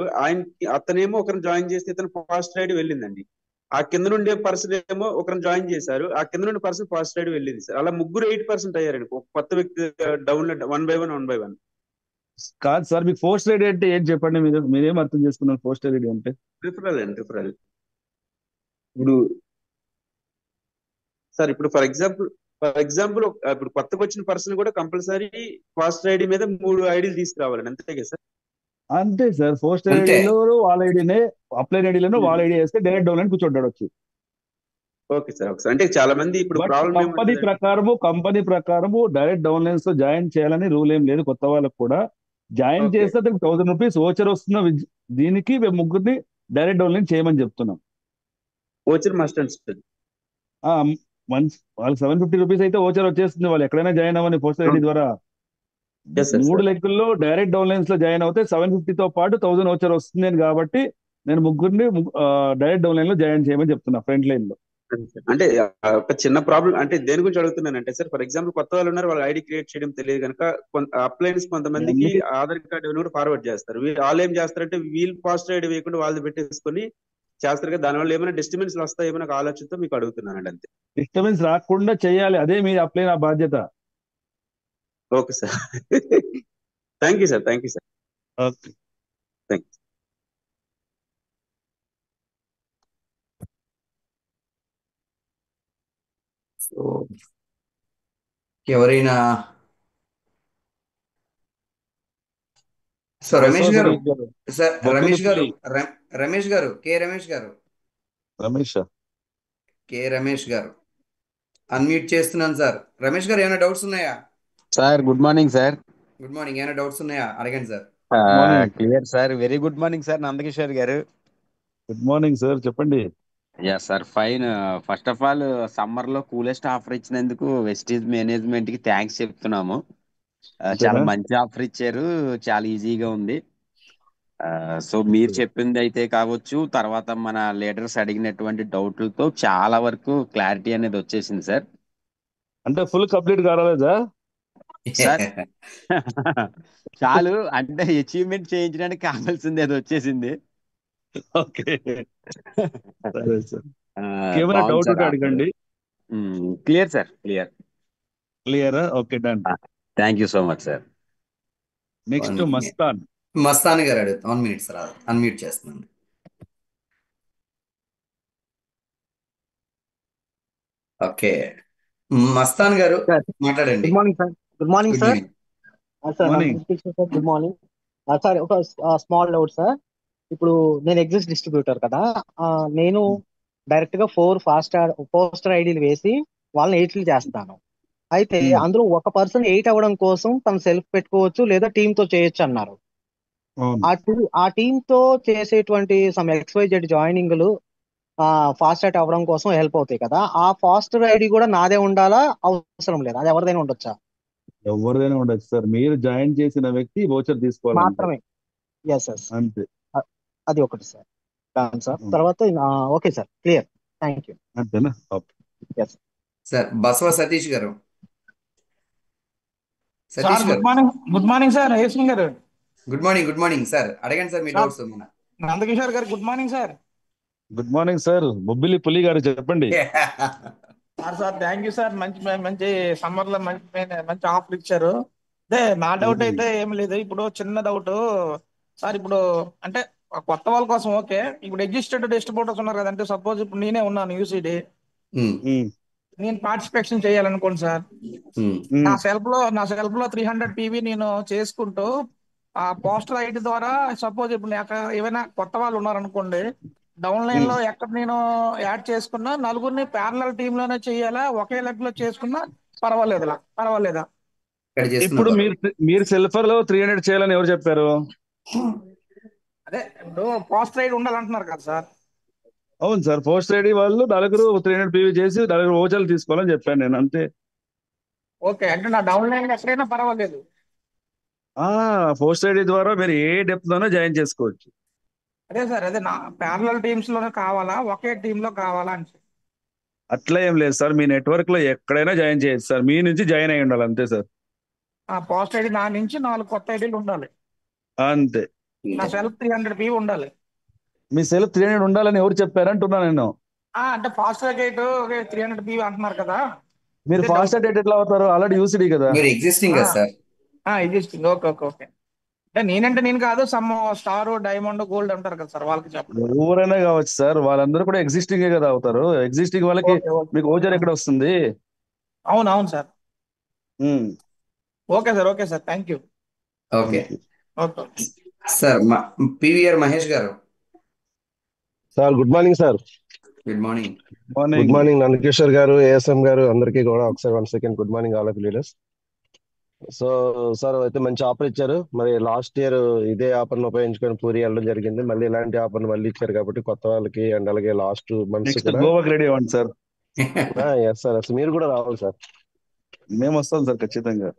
అతనేమో ఒకరిని జాయిన్ చేస్తే ఇతను ఫాస్ట్ రైడ్ వెళ్ళిందండి. ఆ కింద నుండి పర్సన్ ఏమో ఒకరిని జాయిన్ చేశారు, ఆ కింద నుండి పర్సన్ ఫాస్ట్ రైడ్ వెళ్ళింది సార్. అలా ముగ్గురు 8% అయ్యారండి. ఒక కొత్త వ్యక్తి డౌన్లోడ్ 1 by 1 కాదు సార్, మీకు పోస్ట్ ఐడి అంటే ఏం చెప్పండి? మీరేం అర్థం చేసుకున్నారు పోస్ట్ ఐడి అంటే? రిఫరల్ అండి, రిఫరల్. ఇప్పుడు సార్ ఇప్పుడు ఫర్ ఎగ్జాంపుల్ ఇప్పుడు కొత్తగా వచ్చిన పర్సన్ కూడా కంపల్సరీ ఫాస్ట్ ఐడి మీద 3 ఐడీలు తీసుకురావాలండి, అంతే కదా సార్? అంతే సార్. పోస్ట్ అంతే. ఐడిలో వాళ్ళ ఐడినే, అప్లైన్ ఐడిలోనూ వాళ్ళ ఐడి వేస్తే డైరెక్ట్ డౌన్లోడ్ కూర్చోంటాడు వచ్చి. Okay sir. ఒకసారి అంటే చాలా మంది ఇప్పుడు బట్ ప్రాబ్లం కంపెనీ ప్రకారము డైరెక్ట్ డౌన్లైన్స్ తో జాయిన్ చేయాలని రూల్ ఏం లేదు. కొత్త వాళ్ళకు కూడా జాయిన్ ఓకే. చేస్తే అతనికి 1000 రూపీస్ ఓచర్ వస్తున్న దీనికి మేము ముగ్గురిని డైరెక్ట్ డౌన్లైన్ చేయమని చెప్తున్నాం. Voucher must and should. వాళ్ళకి 750 రూపీస్ అయితే ఓచర్ వచ్చేస్తుంది. వాళ్ళు ఎక్కడైనా జాయిన్ అవ్వని పోస్ట్ ఐడి ద్వారా. Yes, sir, 3 sir. లెక్కల్లో డైరెక్ట్ డౌన్లైన్స్ లో జాయిన్ అవుతే 750తో పాటు 1000 ఓచర్ వస్తుంది అని కాబట్టి నేను ముగ్గురిని డైరెక్ట్ డౌన్లైన్ లో జాయిన్ చేయమని చెప్తున్నా ఫ్రంట్ లైన్ లో. అంటే ఒక చిన్న ప్రాబ్లం అంటే దేని గురించి అడుగుతున్నానంటే సార్, ఫర్ ఎగ్జాంపుల్ కొత్త వాళ్ళు ఉన్నారు, వాళ్ళ ఐడి క్రియేట్ చేయడం తెలియదు కనుక అప్లైన్స్ కొంతమందికి ఆధార్ కార్డు కూడా ఫార్వర్డ్ చేస్తారు. వాళ్ళు ఏం చేస్తారంటే వీళ్ళు ఫాస్ట్ ఐడి వేయకుండా వాళ్ళది పెట్టేసుకొని చేస్తారు కదా, దానివల్ల ఏమైనా డిస్టర్బెన్స్ వస్తాయేమో నాకు ఆలోచనతో మీకు అడుగుతున్నానండి అంతే. డిస్టర్బెన్స్ రాకుండా చేయాలి, అదే మీ అప్లై నా బాధ్యత. Okay sir. Thank you sir. Thank you sir. Okay. Thank you. So ఎవరైనా సో రమేష్ గారు, సతీష్ గారు, సార్ రమేష్ గారు, బొబ్బిలిపల్లి రమేష్ గారు, రమేష్ గారు, రమేష్. రమేష్ గారు అన్మ్యూట్ చేస్తున్నాను సార్. రమేష్ గారు ఏమైనా డౌట్స్ ఉన్నాయా? Sir good morning sir. Good morning. ఏమైనా డౌట్స్ ఉన్నాయా అడగండి sir. Good morning. Clear sir. Very good morning sir Nandakishore గారు. గుడ్ మార్నింగ్ సార్, చెప్పండి. Yeah sir, fine. First of all summer లో కూలెస్ట్ ఆఫర్ ఇచ్చినందుకు వెస్టీజ్ మేనేజ్మెంట్ కి thanks చెప్తున్నాము. చాలా అంతేనా? మంచి ఆఫర్ ఇచ్చారు, చాలా ఈజీగా ఉంది. సో మీరు చెప్పింది అయితే కావచ్చు, తర్వాత మన లీడర్స్ అడిగినటువంటి డౌట్లతో చాలా వరకు క్లారిటీ అనేది వచ్చేసింది సార్. అంటే ఫుల్ కంప్లీట్ కాలేదా సార్ చాలు, అంటే అచీవ్మెంట్ చేయించడానికి కావాల్సింది అది వచ్చేసింది. ఓకే, సరే సార్. ఏమైనా బాగుంది డౌట్ సార్ ఉంటే ఆఫర్. అడగండి. Clear sir, clear. క్లియరా? Okay, done. Thank you so much sir. Next Mastan. Mastan garu అడుగుతాం. 1 minute సార్, అన్మ్యూట్ చేస్తున్నాను. ఓకే, మస్తాన్ గారు సార్ మాట్లాడండి. Good morning sir. Good morning good sir. Morning. Sir morning. Sir good morning. Sir ఒక small doubt sir. ఇప్పుడు నేను exist distributor కదా, నేను direct గా 4 poster ఐడీలు వేసి వాళ్ళని 8 చేస్తాను. అయితే అందులో ఒక పర్సన్ 8 అవ్వడం కోసం తను సెల్ఫ్ పెట్టుకోవచ్చు లేదా టీమ్ తో చేయొచ్చు అన్నారు. అవును. ఆ టీమ్ తో చేసేటువంటి సమ్ XYZ జాయినింగ్లు ఫాస్ట్ యాట్ అవ్వడం కోసం హెల్ప్ అవుతాయి కదా, ఆ ఫాస్టర్ ఐడి కూడా నాదే ఉండాలా, అవసరం లేదా? అది ఎవరిదైనా ఉండొచ్చా? ఎవరిదైనా ఉండొచ్చు సార్, మీరు జాయిన్ చేసిన వ్యక్తి వోచర్ తీసుకోవాలంటే మాత్రమే. ఎస్ ఎస్, అంతే. అది ఒకటి సార్. Done sir. తర్వాత okay sir, clear. Thank you. అంతేనా? Okay. Yes sir Basava Satish garu. Sir Satish good garu morning. Good morning sir. యేసింగ్ garu. Good morning. Good morning sir. అడగండి సార్ మీ సార్ డౌట్స్. నందకిషోర్ గారు good morning sir. Good morning sir. Bobbili Puli garu చెప్పండి. Sir thank you sir. మంచి మంచి summer లో మంచి ఆఫర్ ఇచ్చారు. అదే నా డౌట్ అయితే ఏం లేదు. ఇప్పుడు చిన్న డౌట్ సార్. ఇప్పుడు అంటే కొత్త వాళ్ళ కోసం ఓకే, ఇప్పుడు ఎగ్జిస్టెడ్ డిస్ట్రిబ్యూటర్స్ ఉన్నారు కదంటే, సపోజ్ ఇప్పుడు నేనే ఉన్నాను యూసీడీ, నేను పార్టిసిపేషన్ చేయాలనుకోండి సార్. నా సెల్ఫ్ లో 300 PV నేను చేసుకుంటూ ఆ పోస్టర్ ఐడి ద్వారా, సపోజ్ ఇప్పుడు ఏమైనా కొత్త వాళ్ళు ఉన్నారనుకోండి, డౌన్ లైన్ లో ఎక్కడ నేను యాడ్ చేసుకున్నా నలుగురిని ప్యారలల్ టీమ్ లోనే చేయాలా, ఒకే లెగ్ లో చేసుకున్నా పర్వాలేదా? ఇప్పుడు మీరు సెల్ఫర్ లో 300 చేయాలని ఎవరు చెప్పారు? అదే ఇప్పుడు పోస్టర్ ఐడి ఉండాలంటున్నారు కదా సార్. అవును సార్, పోస్ట్ ఐడి వాళ్ళు 4 300 PV చేసి 4 ఓచర్లు తీసుకోవాలని చెప్పాను నేను, అంతే. ఓకే, అంటే నా డౌన్ లైన్ ఎక్కడైనా పర్వాలేదు. పోస్ట్ ఐడి ద్వారా మీరు ఏ డెప్త్ లోనే జాయిన్ చేసుకోవచ్చు. అదే సార్, అదే నా ప్యారలల్ టీమ్స్ లోనే కావాలా, ఒకే టీమ్ లో కావాలా అని. అట్లా ఏం లేదు సార్, మీ నెట్వర్క్ లో ఎక్కడైనా జాయిన్ చేయొచ్చు సార్, మీ నుంచి జాయిన్ అయి ఉండాలి అంతే సార్. ఆ పోస్ట్ ఐడి నా నుంచి 4 కొత్త ఐడీలు ఉండాలి అంతే. నా సెల్ఫ్ 300 PV ఉండాలి. మీ సెల్ఫ్ 300 ఉండాలని ఎవరు చెప్పారంటున్నా నేను. అంటే ఫాస్ట్ గేట్ 300 PV అంటున్నారు కదా. మీరు ఫాస్ట్ డేట్ ఎట్లా అవుతారు? ఆల్రెడీ యూసిడి కదా. మీరు ఎగ్జిస్టింగ్ కదా సార్. ఎగ్జిస్టింగ్. ఓకే. అంటే నేనంటే నేను కాదు, సమ్ స్టార్, డైమండ్, గోల్డ్ అంటారు కదా సార్, వాళ్ళకి చెప్పండి. ఎవరైనా కావచ్చు సార్, వాళ్ళందరూ కూడా ఎగ్జిస్టింగ్ కదా అవుతారు. ఎగ్జిస్టింగ్ వాళ్ళకి మీకు ఓచర్ ఎక్కడ వస్తుంది? అవును sir. Okay sir. Thank you. Okay sir. PVR Mahesh garu. Sir good morning sir. Good morning. Good morning Nandakishore garu, ASM garu, అందరికీ కూడా ఒకసారి 1 second good morning all of leaders. So sir అయితే మంచి ఆఫర్ ఇచ్చారు. మరి లాస్ట్ ఇయర్ ఇదే ఆఫర్ ఉపయోగించుకొని పూరి వెళ్ళడం జరిగింది. మళ్ళీ ఇలాంటి ఆఫర్ మళ్ళీ ఇచ్చారు కాబట్టి కొత్త వాళ్ళకి, అండ్ అలాగే లాస్ట్ మంత్స్ కూడా గోవాకి రెడీ అవ్వండి సార్. ఎస్ సార్, అసలు మీరు కూడా రావాలి సార్. మేము వస్తాం సార్ ఖచ్చితంగా.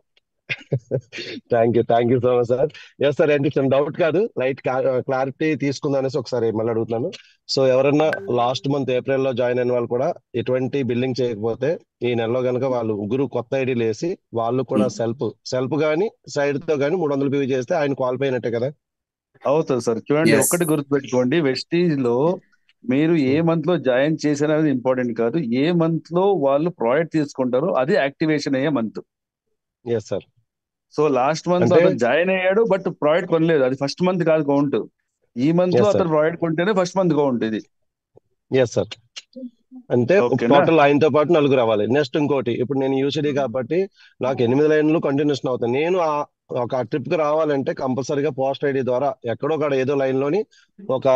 Thank you so much sir. Yes sir, ఏంటి చిన్న డౌట్ కాదు, లైట్ క్లారిటీ తీసుకుందాం అనేసి ఒకసారి మళ్ళీ అడుగుతున్నాను. సో ఎవరన్నా లాస్ట్ మంత్ ఏప్రిల్ లో జాయిన్ అయిన వాళ్ళు కూడా ఎటువంటి బిల్లింగ్ చేయకపోతే ఈ నెలలో కనుక వాళ్ళు ముగ్గురు కొత్త ఐడీలు వేసి వాళ్ళు కూడా సెల్ఫ్ గానీ సైడ్ తో గానీ 300 PV చేస్తే ఆయన క్వాలిఫై అయినట్టే కదా? అవుతుంది సార్. చూడండి, ఒక్కటి గుర్తుపెట్టుకోండి, వెస్టీజ్ లో మీరు ఏ మంత్ లో జాయిన్ చేశారనేది ఇంపార్టెంట్ కాదు, ఏ మంత్ లో వాళ్ళు ప్రాడక్ట్ తీసుకుంటారో అది యాక్టివేషన్ అయ్యే month. Yes sir. So last month లో అంటే అతను జాయిన్ అయ్యాడు బట్ ప్రాడక్ట్ కొనలేదు, అది ఫస్ట్ మంత్ కాదు కౌంట్. ఈ మంత్ లో ఎస్ సార్. అతను ప్రాడక్ట్ కొంటేనే ఫస్ట్ మంత్ కౌంట్ ఇది. Yes sir. అంటే ఓకేనా? టోటల్ ఆయనతో పాటు నలుగురు రావాలి. నెక్స్ట్ ఇంకోటి, ఇప్పుడు నేను యూసీడీ కాబట్టి నాకు 8 లైన్లు కంటిన్యూషన్ అవుతాయి. నేను ఒక ట్రిప్ కి రావాలంటే కంపల్సరీగా పోస్ట్ ఐడి ద్వారా ఎక్కడో ఒక ఏదో లైన్ లోని ఒక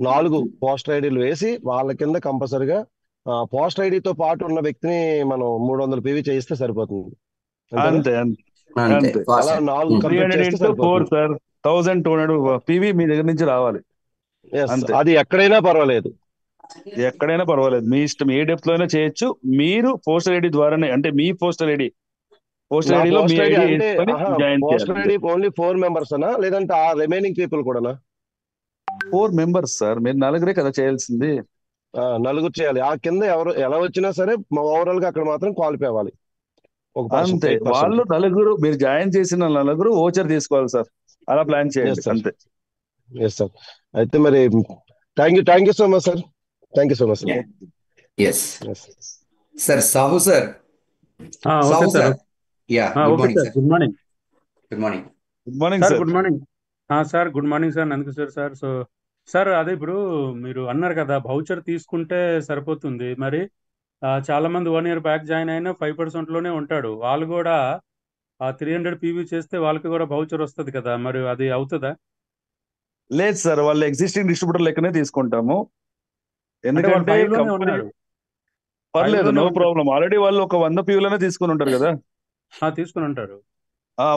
4 పోస్టర్ ఐడీలు వేసి వాళ్ళ కింద కంపల్సరీగా పోస్ట్ ఐడితో పాటు ఉన్న వ్యక్తిని మనం 300 PV చేయిస్తే సరిపోతుంది. అంతేనా? అంతే అంతే అంతే. అలా 4 కంప్లీట్ 300 చేస్తే into 4 సరిపోతుంది. సార్, 1200 PV మీ దగ్గర నుంచి రావాలి. ఎస్, అంతే, అది ఎక్కడైనా పర్వాలేదు. ఎక్కడైనా పర్వాలేదు, మీ ఇష్టం, ఏ డెప్త్ లో అయినా చేయొచ్చు. మీరు పోస్టర్ ఐడి ద్వారానే, అంటే మీ పోస్టర్ ఐడి నా లో మీ పోస్టర్ ఐడి ఐడి అంటే వేసుకొని జాయిన్ చేయాలి. పోస్టర్ ఐడి ఓన్లీ 4 మెంబర్స్ అనా, లేదంటే ఆ రిమైనింగ్ పీపుల్ కూడానా? 4 మెంబర్స్ సార్, మీరు నలుగురే కదా చేయాల్సింది. నలుగురు చేయాలి. ఆ కింద ఎవరు ఎలా వచ్చినా సరే ఓవరాల్ గా అక్కడ మాత్రం క్వాలిఫై అవ్వాలి ఒక పర్సన్, అంతే, 8%. వాళ్ళు నలుగురు, మీరు జాయిన్ చేసిన నలుగురు ఓచర్ తీసుకోవాలి సార్. అలా ప్లాన్ ఎస్ చేయండి సార్. అంతే. Yes sir. అయితే మరి thank you so much sir. Thank you so much sir. Yes sir. Sahu sir. Okay Sahu sir. Sir. Yeah, good okay morning sir, sir. Good morning good morning. Good morning sir. Sir. Good morning sir. Good morning sir, Nandakishore sir. So sir, అదే ఇప్పుడు మీరు అన్నారు కదా voucher తీసుకుంటే సరిపోతుంది. మరి చాలా మంది 1 year బ్యాక్ జాయిన్ అయినా 5% లోనే ఉంటాడు. వాళ్ళు కూడా 300 PV చేస్తే వాళ్ళకి కూడా వౌచర్ వస్తుంది కదా, మరి అది అవుతుందా? లేదు సార్, వాళ్ళు ఎగ్జిస్టింగ్ డిస్ట్రిబ్యూటర్ లెక్కనే తీసుకుంటాము. అంటే వాళ్ళు ఎందుకంటే 5 లోనే కంపెనీ ఉన్నాడు, 5 పర్లేదు, లోనే నో ఉంటాడు. ప్రాబ్లం. ఆల్రెడీ వాళ్ళు ఒక 100 PVలోనే తీసుకుని ఉంటారు కదా, తీసుకుని ఉంటారు.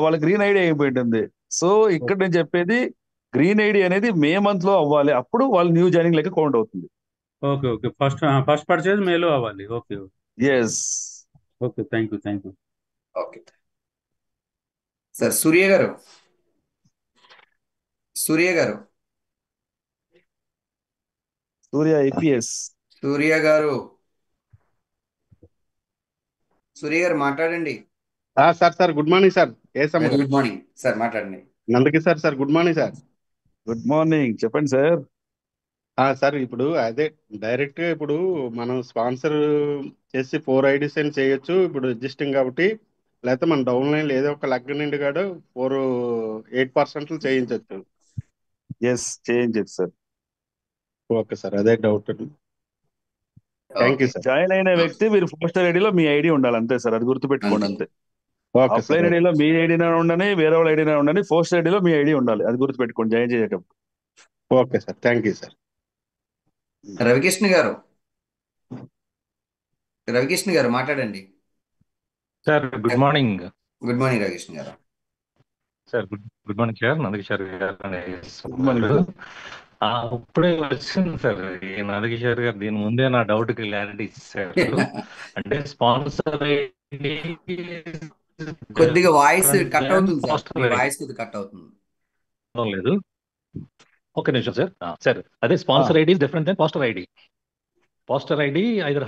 వాళ్ళ గ్రీన్ ఐడి అయిపోయి ఉంటుంది. సో ఇక్కడ నేను చెప్పేది, గ్రీన్ ఐడి అనేది మే మంత్ లో అవ్వాలి, అప్పుడు వాళ్ళు న్యూ జాయినింగ్ లెక్క కౌంట్ అవుతుంది. Okay okay. ఫస్ట్ పర్చేజ్ మేలో అవ్వాలి. Okay yes. Okay. Thank you. Okay sir. Surya garu. Surya IPS. Surya garu మాట్లాడండి. Sir good morning sir. Very good morning sir, మాట్లాడండి. Nandakishore sir, good morning sir. Good morning, చెప్పండి సార్. సార్, ఇప్పుడు అదే direct గా ఇప్పుడు మనం స్పాన్సర్ చేసి 4 IDs అని చేయొచ్చు ఇప్పుడు ఎగ్జిస్టింగ్ కాబట్టి, లేకపోతే మన డౌన్ లైన్ ఏదో ఒక లెగ్ నుండి కూడా 8% చేయించవచ్చు. ఎస్, చేయించచ్చు సార్. ఓకే సార్, అదే doubt. Thank you sir. Join అయిన వ్యక్తి మీరు పోస్టర్ ఐడిలో మీ ఐడి ఉండాలి, అంతే సార్, అది గుర్తుపెట్టుకోండి అంతే. Okay sir. అప్లైన్ ఐడిలో మీ ఐడినా ఉండని, వేరే వాళ్ళ ఐడినా ఉండని, పోస్టర్ ఐడిలో మీ ఐడి ఉండాలి, అది గుర్తుపెట్టుకోండి జాయిన్ చేసేటప్పుడు. Okay sir, thank you sir. Ravikrishna garu మాట్లాడండి sir. Good morning. Good morning Ravikrishna garu. Sir good morning sir. Nandakishore గారు. Good morning sir. ఇప్పుడే వచ్చింది సార్ ఈ నందకిషోర్ గారు. దీని ముందే నా డౌట్ కి క్లారిటీ ఇచ్చారు. అంటే స్పాన్సర్ కొద్దిగా వాయిస్ కట్ అవుతుంది సార్, వాయిస్ కొద్దిగా కట్ అవుతుంది. లేదు, ఒక నిమిషం సార్. సార్, అదే sponsor ID different then poster ID. Poster ID either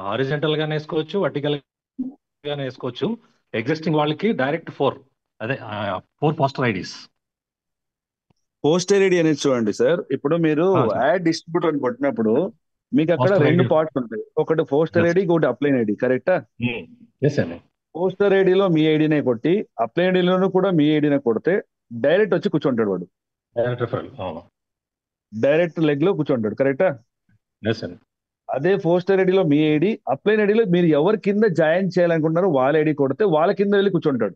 horizontal గానే వేసుకోవచ్చు, వర్టికల్ గానే వేసుకోవచ్చు. ఎగ్జిస్టింగ్ వాళ్ళకి direct 4 poster IDs. Poster ID అనేది చూడండి సార్, ఇప్పుడు మీరు యాడ్ డిస్ట్రిబ్యూటర్ అని కొట్టినప్పుడు మీకు అక్కడ 2 పార్ట్స్ ఉంటాయి, ఒకటి పోస్టర్ ఐడి, ఒకటి అప్లైన్ ఐడి, కరెక్టా? పోస్టర్ ఐడిలో మీ ఐడినే కొట్టి అప్లైన్ ఐడిలోనూ కూడా మీ ఐడినే కొడితే డైరెక్ట్ వచ్చి కూర్చుంటాడు వాడు, డైరెక్ట్ లెగ్ లో కూర్చుంటాడు, కరెక్టా? అదే పోస్టర్ ఐడిలో మీ ఐడి, అప్లైన్ ఐడిలో మీరు ఎవరి కింద జాయిన్ చేయాలనుకుంటున్నారో వాళ్ళ ఐడి కొడితే వాళ్ళ కింద వెళ్ళి కూర్చుంటాడు.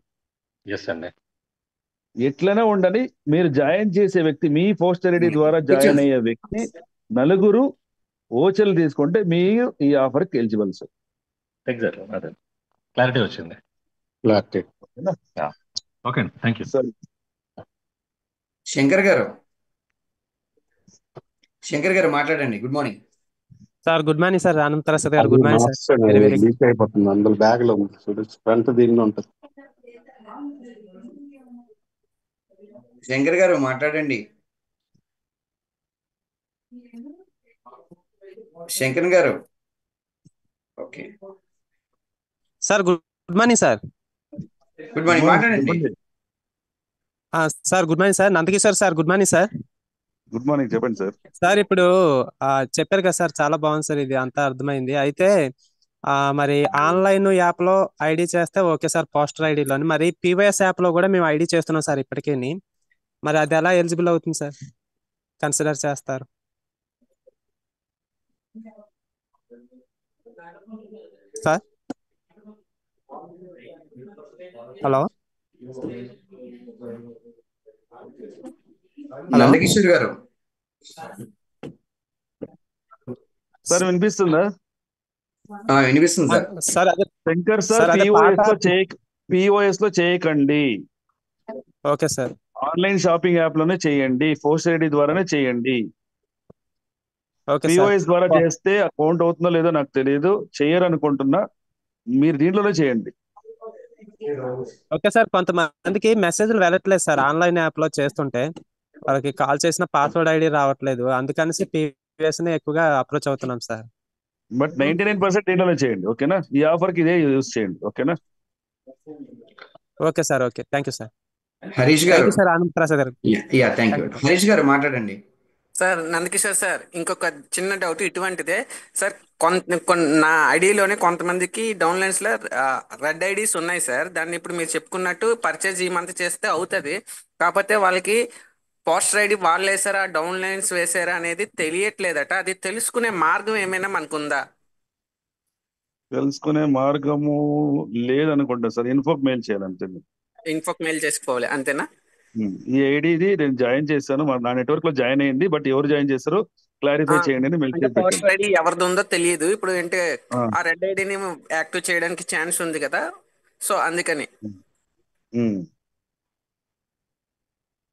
ఎట్లనే ఉండని, మీరు జాయిన్ చేసే వ్యక్తి, మీ పోస్టర్ ఐడి ద్వారా జాయిన్ అయ్యే వ్యక్తి నలుగురు ఓచర్లు తీసుకుంటే మీరు ఈ ఆఫర్కి ఎలిజిబుల్ సార్. ఎగ్జాక్ట్లీ, అదే క్లారిటీ వచ్చింది. Okay, thank you sir. Shankar garu మాట్లాడండి. Good morning sir. Good morning sir. అనంతరసత్ garu, good morning sir. Leak అయిపోతుంది అందులో, బ్యాగ్ లో ఫ్రంట్ దీనిలో ఉంటుంది. శంకర్ గారు మాట్లాడండి. Shankar garu. Okay sir. Good morning sir. Good morning, మాట్లాడండి. Sir good morning sir. Nandakishore sir, good morning sir. Good morning, చెప్పండి సార్. సార్ ఇప్పుడు చెప్పారు కదా సార్, చాలా బాగుంది సార్, ఇది అంతా అర్థమైంది. అయితే మరి ఆన్లైన్ యాప్ లో ఐడి చేస్తే ఓకే సార్, పోస్టర్ ఐడిలోని. మరి పీవైఎస్ యాప్ లో కూడా మేము ఐడి చేస్తున్నాం సార్ ఇప్పటికీ. మరి అది ఎలా ఎలిజిబుల్ అవుతుంది సార్, కన్సిడర్ చేస్తారు? సార్ హలో హలో నందకిషోర్ గారు, సార్ వినిపిస్తుందా? వినిపిస్తుంది సార్. సార్ అదే శంకర్ సార్, సార్ అదే పాత పిఓఎస్ లో చేయకండి. Okay sir. Online shopping app లోనే చేయండి, పోస్ట్ ఐడి ద్వారానే చేయండి. Okay sir. పిఓఎస్ ద్వారా చేస్తే అకౌంట్ అవుతుందో లేదో నాకు తెలియదు, చెయ్యరు అనుకుంటున్నా. మీరు దీంట్లోనే చేయండి. ఓకే సార్, కొంతమందికి మెసేజ్లు వెళ్ళట్లేదు సార్ ఆన్లైన్ యాప్ లో చేస్తుంటే. వాళ్ళకి కాల్ చేసిన పాస్వర్డ్ ఐడి రావట్లేదు, అందుకనేసి పీవీఎస్ ని ఎక్కువగా అప్రోచ్ అవుతున్నాం సార్. బట్ 99% దీంట్లోనే చేయండి, ఓకేనా? ఈ ఆఫర్ కి ఇదే యూజ్ చేయండి, ఓకేనా? Okay sir, okay, thank you sir. Harish thank గారు, యూ సార్, ఆనంద్ ప్రసాద్ గారు. Thank you. హరీష్ గారు మాట్లాడండి. సార్ నందకిషోర్ సార్, ఇంకొక చిన్న డౌట్ ఇటువంటిదే సార్. నా ఐడిలోనే కొంతమందికి డౌన్లైన్స్ లో రెడ్ ఐడీస్ ఉన్నాయి సార్. దాన్ని ఇప్పుడు మీరు చెప్పుకున్నట్టు పర్చేజ్ ఈ మంత్ చేస్తే అవుతుంది. కాకపోతే వాళ్ళకి పోస్టర్ ఐడి వాళ్ళు వేసారా, డౌన్లైన్స్ వేసారా అనేది తెలియట్లేదట. అది తెలుసుకునే మార్గం ఏమైనా మనకుందా? తెలుసుకునే మార్గము లేదనుకుంటా సార్. ఇన్ఫోక్ మెయిల్ చేయాలంతే. ఇన్ఫోక్ మెయిల్ చేసుకోవాలి అంతేనా? ఈ ఐడిది నేను జాయిన్ చేశాను, నా నెట్వర్క్ లో జాయిన్ అయింది, బట్ ఎవరు జాయిన్ చేస్తారో క్లారిఫై చేయండి అని మెయిల్ అంటే చేసి పెట్టండి. పోస్టర్ ఐడి ఎవరిది ఉందో తెలియదు ఇప్పుడు. అంటే ఆ రెడ్ ఐడిని యాక్టివ్ చేయడానికి ఛాన్స్ ఉంది కదా, సో అందుకని.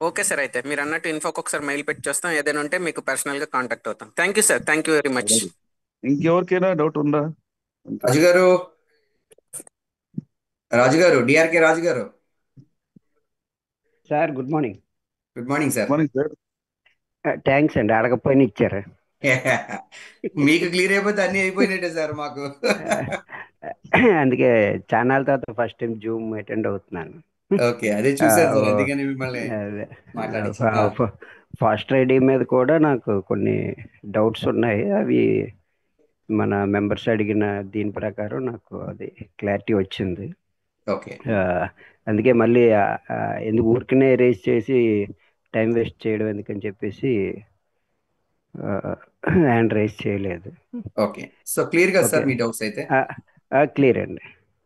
ఓకే సార్, అయితే మీరు అన్నట్టు ఇన్ఫోకి ఒకసారి మెయిల్ పెట్టి చూస్తాం. ఏదైనా ఉంటే మీకు పర్సనల్ గా కాంటాక్ట్ అవుతాం. Thank you sir, thank you very much. ఇంకెవరికైనా డౌట్ ఉందా? రాజుగారు, డిఆర్కే రాజు garu. Sir good morning. Good morning sir. Morning sir. Thanks అండి, అడగపోయిన ఇచ్చారు. మీకు క్లియర్ అయిపోతే అన్ని అయిపోయినట్టే సార్ మాకు. అందుకే ఛానల్ తర్వాత ఫస్ట్ టైం జూమ్ అటెండ్ అవుతున్నాను. ఓకే, అదే చూసాను సార్, అందుకని మిమ్మల్ని మాట్లాడించాను. ఫాస్ట్ ఐడి మీద కూడా నాకు కొన్ని డౌట్స్ ఉన్నాయి. అవి మన మెంబర్స్ అడిగిన దీని ప్రకారం నాకు అది క్లారిటీ వచ్చింది. ఓకే, అందుకే మళ్ళీ ఎందుకు ఊరికనే రేస్ చేసి టైం వేస్ట్ చేయడం ఎందుకని చెప్పేసి హ్యాండ్ రైజ్ చేయలేదు. ఓకే, సో క్లియర్ గా సార్ మీ డౌట్స్ అయితే? క్లియర్ అండి.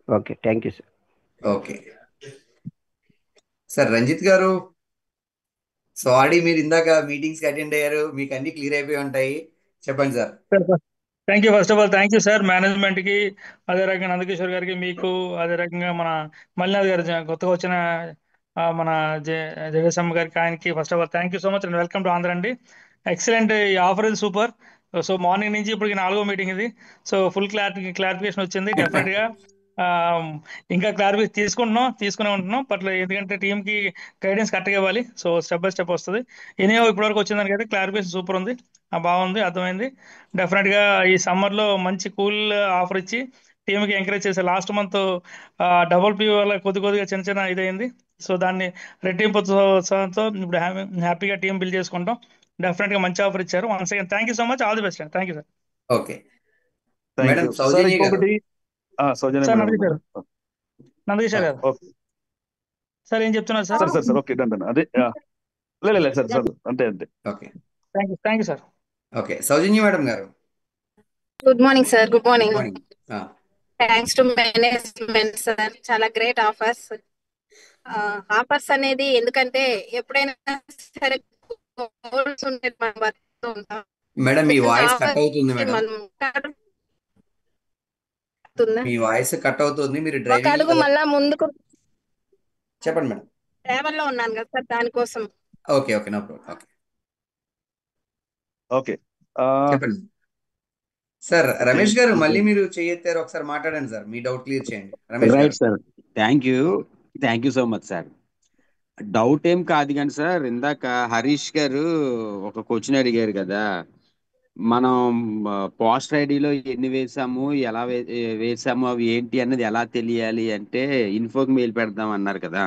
Okay, thank you sir. Okay sir, Ranjith garu, sorry మీరు ఇందాక మీటింగ్స్ కి అటెండ్ అయ్యారు, మీకు అన్ని క్లియర్ అయిపోయి ఉంటాయి, చెప్పండి sir. Thank you. First of all thank you sir management కి, అదే రకంగా నందకిషోర్ గారికి, మీకు, అదే రకంగా మన మల్లినాథ్ గారు కొత్తగా వచ్చిన మన జగేశమ్మ గారికి, ఆయనకి first of all thank you so much and welcome to Andhra అండి. ఎక్సలెంట్, ఈ ఆఫర్ ఇది సూపర్. సో మార్నింగ్ నుంచి ఇప్పటికి 4వ మీటింగ్ ఇది. సో ఫుల్ క్లారిఫికేషన్ వచ్చింది. డెఫినెట్ గా ఇంకా క్లారిఫికేషన్ తీసుకునే ఉంటున్నాం. బట్ ఎందుకంటే టీంకి గైడెన్స్ కరెక్ట్గా ఇవ్వాలి. సో స్టెప్ బై స్టెప్ వస్తుంది. ఎనీహో ఇప్పటివరకు వచ్చిందానికి అయితే క్లారిఫికేషన్ సూపర్ ఉంది, బాగుంది, అర్థమైంది. డెఫినెట్ గా ఈ సమ్మర్ లో మంచి కూల్ ఆఫర్ ఇచ్చి టీంకి ఎంకరేజ్ చేసే. లాస్ట్ మంత్ డబుల్ పీ వల్ల కొద్దిగా చిన్న ఇదైంది. సో దాన్ని రెట్టింపుతో ఇప్పుడు హ్యాపీగా టీం బిల్డ్ చేసుకుంటాం. డెఫినెట్ గా మంచి ఆఫర్ ఇచ్చారు. Once again thank you so much, all the best. Thank you sir. Okay madam, Soujanya garu. Nandakishore గారు సార్ ఏం చెప్తున్నారు సార్? Sir okay done. అదే లేదు సార్, అంతే. Okay, thank you sir. Okay, Soujanya madam garu. Good morning sir. Good morning. Thanks to management sir, చాలా great offers. Offers అనేది ఎందుకంటే ఎప్పుడైనా సరే గోల్స్ ఉండేది మనం వర్క్ ఉంటాం. మేడం మీ వాయిస్ కట్ అవుతుంది మేడం. మీ వాయిస్ కట్ అవుతుంది. మీరు ఒక అడుగు మళ్ళా ముందుకు చెప్పండి మేడం. ట్రావెల్ లో ఉన్నాను కదా సార్, దానికోసం. Okay, no problem. ఓకే, చెప్పండి సార్. రమేష్ గారు, మళ్ళీ మీరు చేయెత్తారు, ఒకసారి మాట్లాడండి సార్, మీ డౌట్ క్లియర్ చేయండి. Ramesh right sir, thank you so much sir. Doubt ఏం కాదు కానీ సార్, ఇందాక హరీష్ గారు ఒక క్వశ్చన్ అడిగారు కదా, మనం పోస్టర్ ఐడిలో ఎన్ని వేసాము, ఎలా వేసాము, అవి ఏంటి అన్నది ఎలా తెలియాలి అంటే ఇన్ఫోకి మెయిల్ పెడదాం అన్నారు కదా.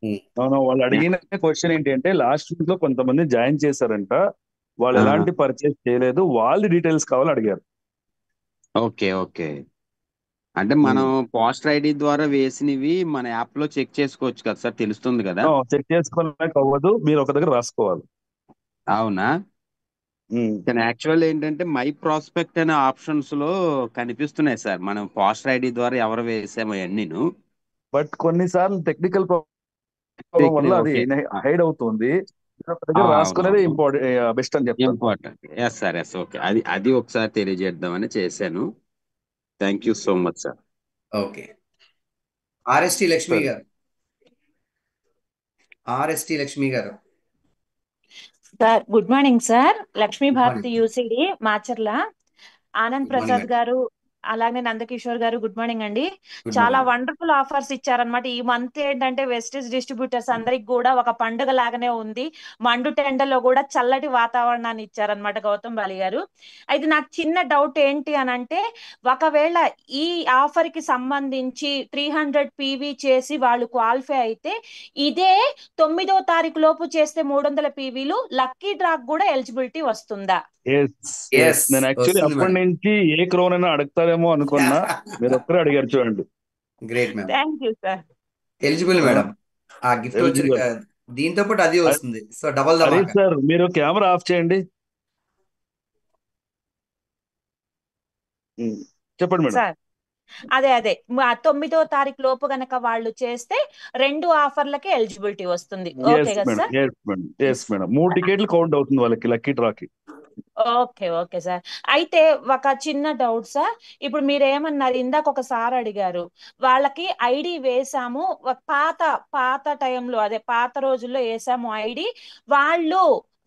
అవును, వాళ్ళు అడిగిన క్వశ్చన్ ఏంటి అంటే లాస్ట్ వీక్ లో కొంతమంది జాయిన్ చేశారంట, వాళ్ళు ఎలాంటి పర్చేస్ చేయలేదు, వాళ్ళ డీటెయిల్స్ కావాలి అడిగారు. Okay okay. అంటే మనం పోస్టర్ ఐడి ద్వారా వేసినవి మన యాప్ లో చెక్ చేసుకోవచ్చు కదా సార్, తెలుస్తుంది కదా? చెక్ చేసుకోవడానికి అవ్వదు, మీరు ఒక దగ్గర రాసుకోవాలి. అవునా? కానీ యాక్చువల్ ఏంటంటే మై ప్రాస్పెక్ట్ అనే ఆప్షన్స్ లో కనిపిస్తున్నాయి సార్, మనం పోస్టర్ ఐడి ద్వారా ఎవరు వేసామో అన్నీను. బట్ కొన్నిసార్లు టెక్నికల్ ప్రాబ్లం వల్ల అది ఓకే. హైడ్ అవుతుంది. మీరు ఒక దగ్గర రాసుకునేది ఇంపార్టెంట్, బెస్ట్ అని చెప్తాను. Important. Yes sir, yes. Okay, అది ఒకసారి తెలియజేద్దామని చేశాను. Thank you so much sir. Okay. RST Lakshmi garu. RST Lakshmi garu. Sir good morning sir. Lakshmi good Bharathi morning. UCD Macherla. Anand good morning Prasad గారు అలాగే నందకిషోర్ గారు గుడ్ మార్నింగ్ అండి. గుడ్ చాలా మార్నింగ్. వండర్ఫుల్ ఆఫర్స్ ఇచ్చారనమాట. ఈ మంత్ ఏంటంటే వెస్టేజ్ డిస్ట్రిబ్యూటర్స్ అందరికి కూడా ఒక పండుగ లాగానే ఉంది. మండు టెండలో కూడా చల్లటి వాతావరణాన్ని ఇచ్చారనమాట గౌతమ్ బాలి గారు. అయితే నాకు చిన్న డౌట్ ఏంటి అని అంటే, ఒకవేళ ఈ ఆఫర్ కి సంబంధించి 300 పీవీ చేసి వాళ్ళు క్వాలిఫై అయితే, ఇదే 9వ తారీఖు లోపు చేస్తే 300 పీవీలు లక్కీ డ్రాక్ కూడా ఎలిజిబిలిటీ వస్తుందా? నేను యాక్చువల్లీ అప్పటి నుంచి ఏ క్రోన్ అయినా అడుగుతారేమో అనుకున్నా, మీరు ఒక్కరే అడిగారు చూడండి. Great ma'am. Thank you sir. Eligible madam. ఆ గిఫ్ట్ వచ్చి దీంతో పాటు అది వస్తుంది. సో డబల్ ధమాకా. సార్ మీరు కెమెరా ఆఫ్ చేయండి. చెప్పండి మేడం. సార్ అదే 9వ తారీఖు లోపు గనక వాళ్ళు చేస్తే 2 ఆఫర్లకి ఎలిజిబిలిటీ వస్తుంది. ఓకే కదా సార్? Yes madam. 3 టికెట్లు కౌంట్ అవుతుంది వాళ్ళకి లక్కీ డ్రాకి. Okay sir. అయితే ఒక చిన్న డౌట్ సార్. ఇప్పుడు మీరు ఏమన్నారు, ఇందాక ఒకసారి అడిగారు, వాళ్ళకి ఐడి వేసాము, పాత టైంలో అదే పాత రోజుల్లో వేసాము ఐడి, వాళ్ళు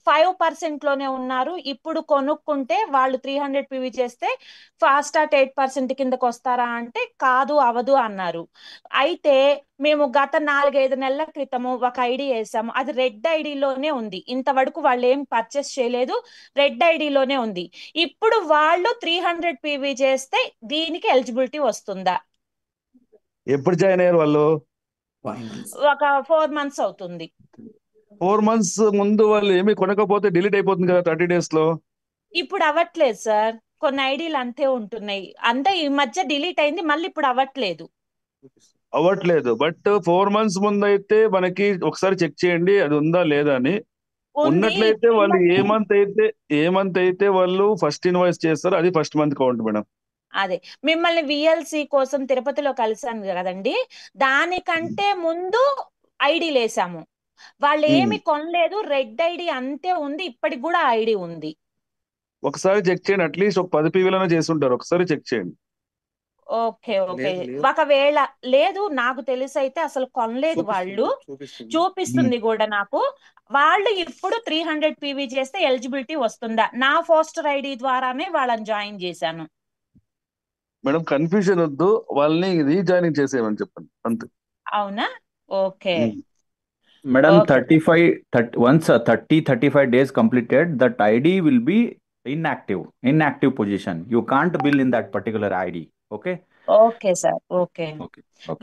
5% లోనే ఉన్నారు, ఇప్పుడు కొనుక్కుంటే వాళ్ళు 300 పీవీ చేస్తే ఫాస్టాట్ 8% కిందకు వస్తారా అంటే కాదు, అవదు అన్నారు. అయితే మేము గత 4-5 నెలల క్రితము ఒక ఐడి వేసాము, అది రెడ్ ఐడిలోనే ఉంది. ఇంతవరకు వాళ్ళు ఏం పర్చేస్ చేయలేదు, రెడ్ ఐడిలోనే ఉంది. ఇప్పుడు వాళ్ళు 300 పీవీ చేస్తే దీనికి ఎలిజిబిలిటీ వస్తుందా? ఎప్పుడు జాయిన్ అయ్యారు వాళ్ళు? ఒక 4 months అవుతుంది. 4 months ముందు వాళ్ళు ఏమి కొనకపోతే డిలీట్ అయిపోతుంది కదా 30 days లో. ఇప్పుడు అవ్వట్లేదు సార్, కొన్ని ఐడీలు అంతే ఉంటున్నాయి. అంతే ఈ మధ్య డిలీట్ అయింది, మళ్ళీ ఇప్పుడు అవ్వట్లేదు. బట్ 4 months ముందు అయితే మనకి ఒకసారి చెక్ చేయండి అది ఉందా లేదా అని. ఉన్నట్లయితే వాళ్ళు ఏ మంత్ అయితే వాళ్ళు ఫస్ట్ ఇన్వాయిస్ చేస్తారో అది ఫస్ట్ మంత్ కౌంట్ మేడం. అదే మిమ్మల్ని విఎల్సి కోసం తిరుపతిలో కలిసాను కదండి, దానికంటే ముందు ఐడీలు వేసాము, వాళ్ళు ఏమి కొనలేదు, రెడ్ ఐడి అంతే ఉంది, ఇప్పటికి కూడా ఐడి ఉంది. ఒకసారి చెక్ చేయండి, అట్లీస్ట్ ఒక 10 పీవీలైనా చేసి ఉంటారు, ఒకసారి చెక్ చేయండి. ఓకే ఒకవేళ లేదు, నాకు తెలిసి అయితే అసలు కొనలేదు వాళ్ళు, చూపిస్తుంది కూడా నాకు. వాళ్ళు ఇప్పుడు 300 పీవీ చేస్తే ఎలిజిబిలిటీ వస్తుందా? నా పోస్టర్ ఐడి ద్వారానే వాళ్ళని జాయిన్ చేశాను. మేడం కన్ఫ్యూజన్ వద్దు, వాళ్ళని రీజాయినింగ్ చేసేయమని చెప్పండి అంతే. అవునా? Okay Madam, once 35 days completed, that ID will be inactive position. You can't bill in that particular ID. Okay? Okay sir. Okay.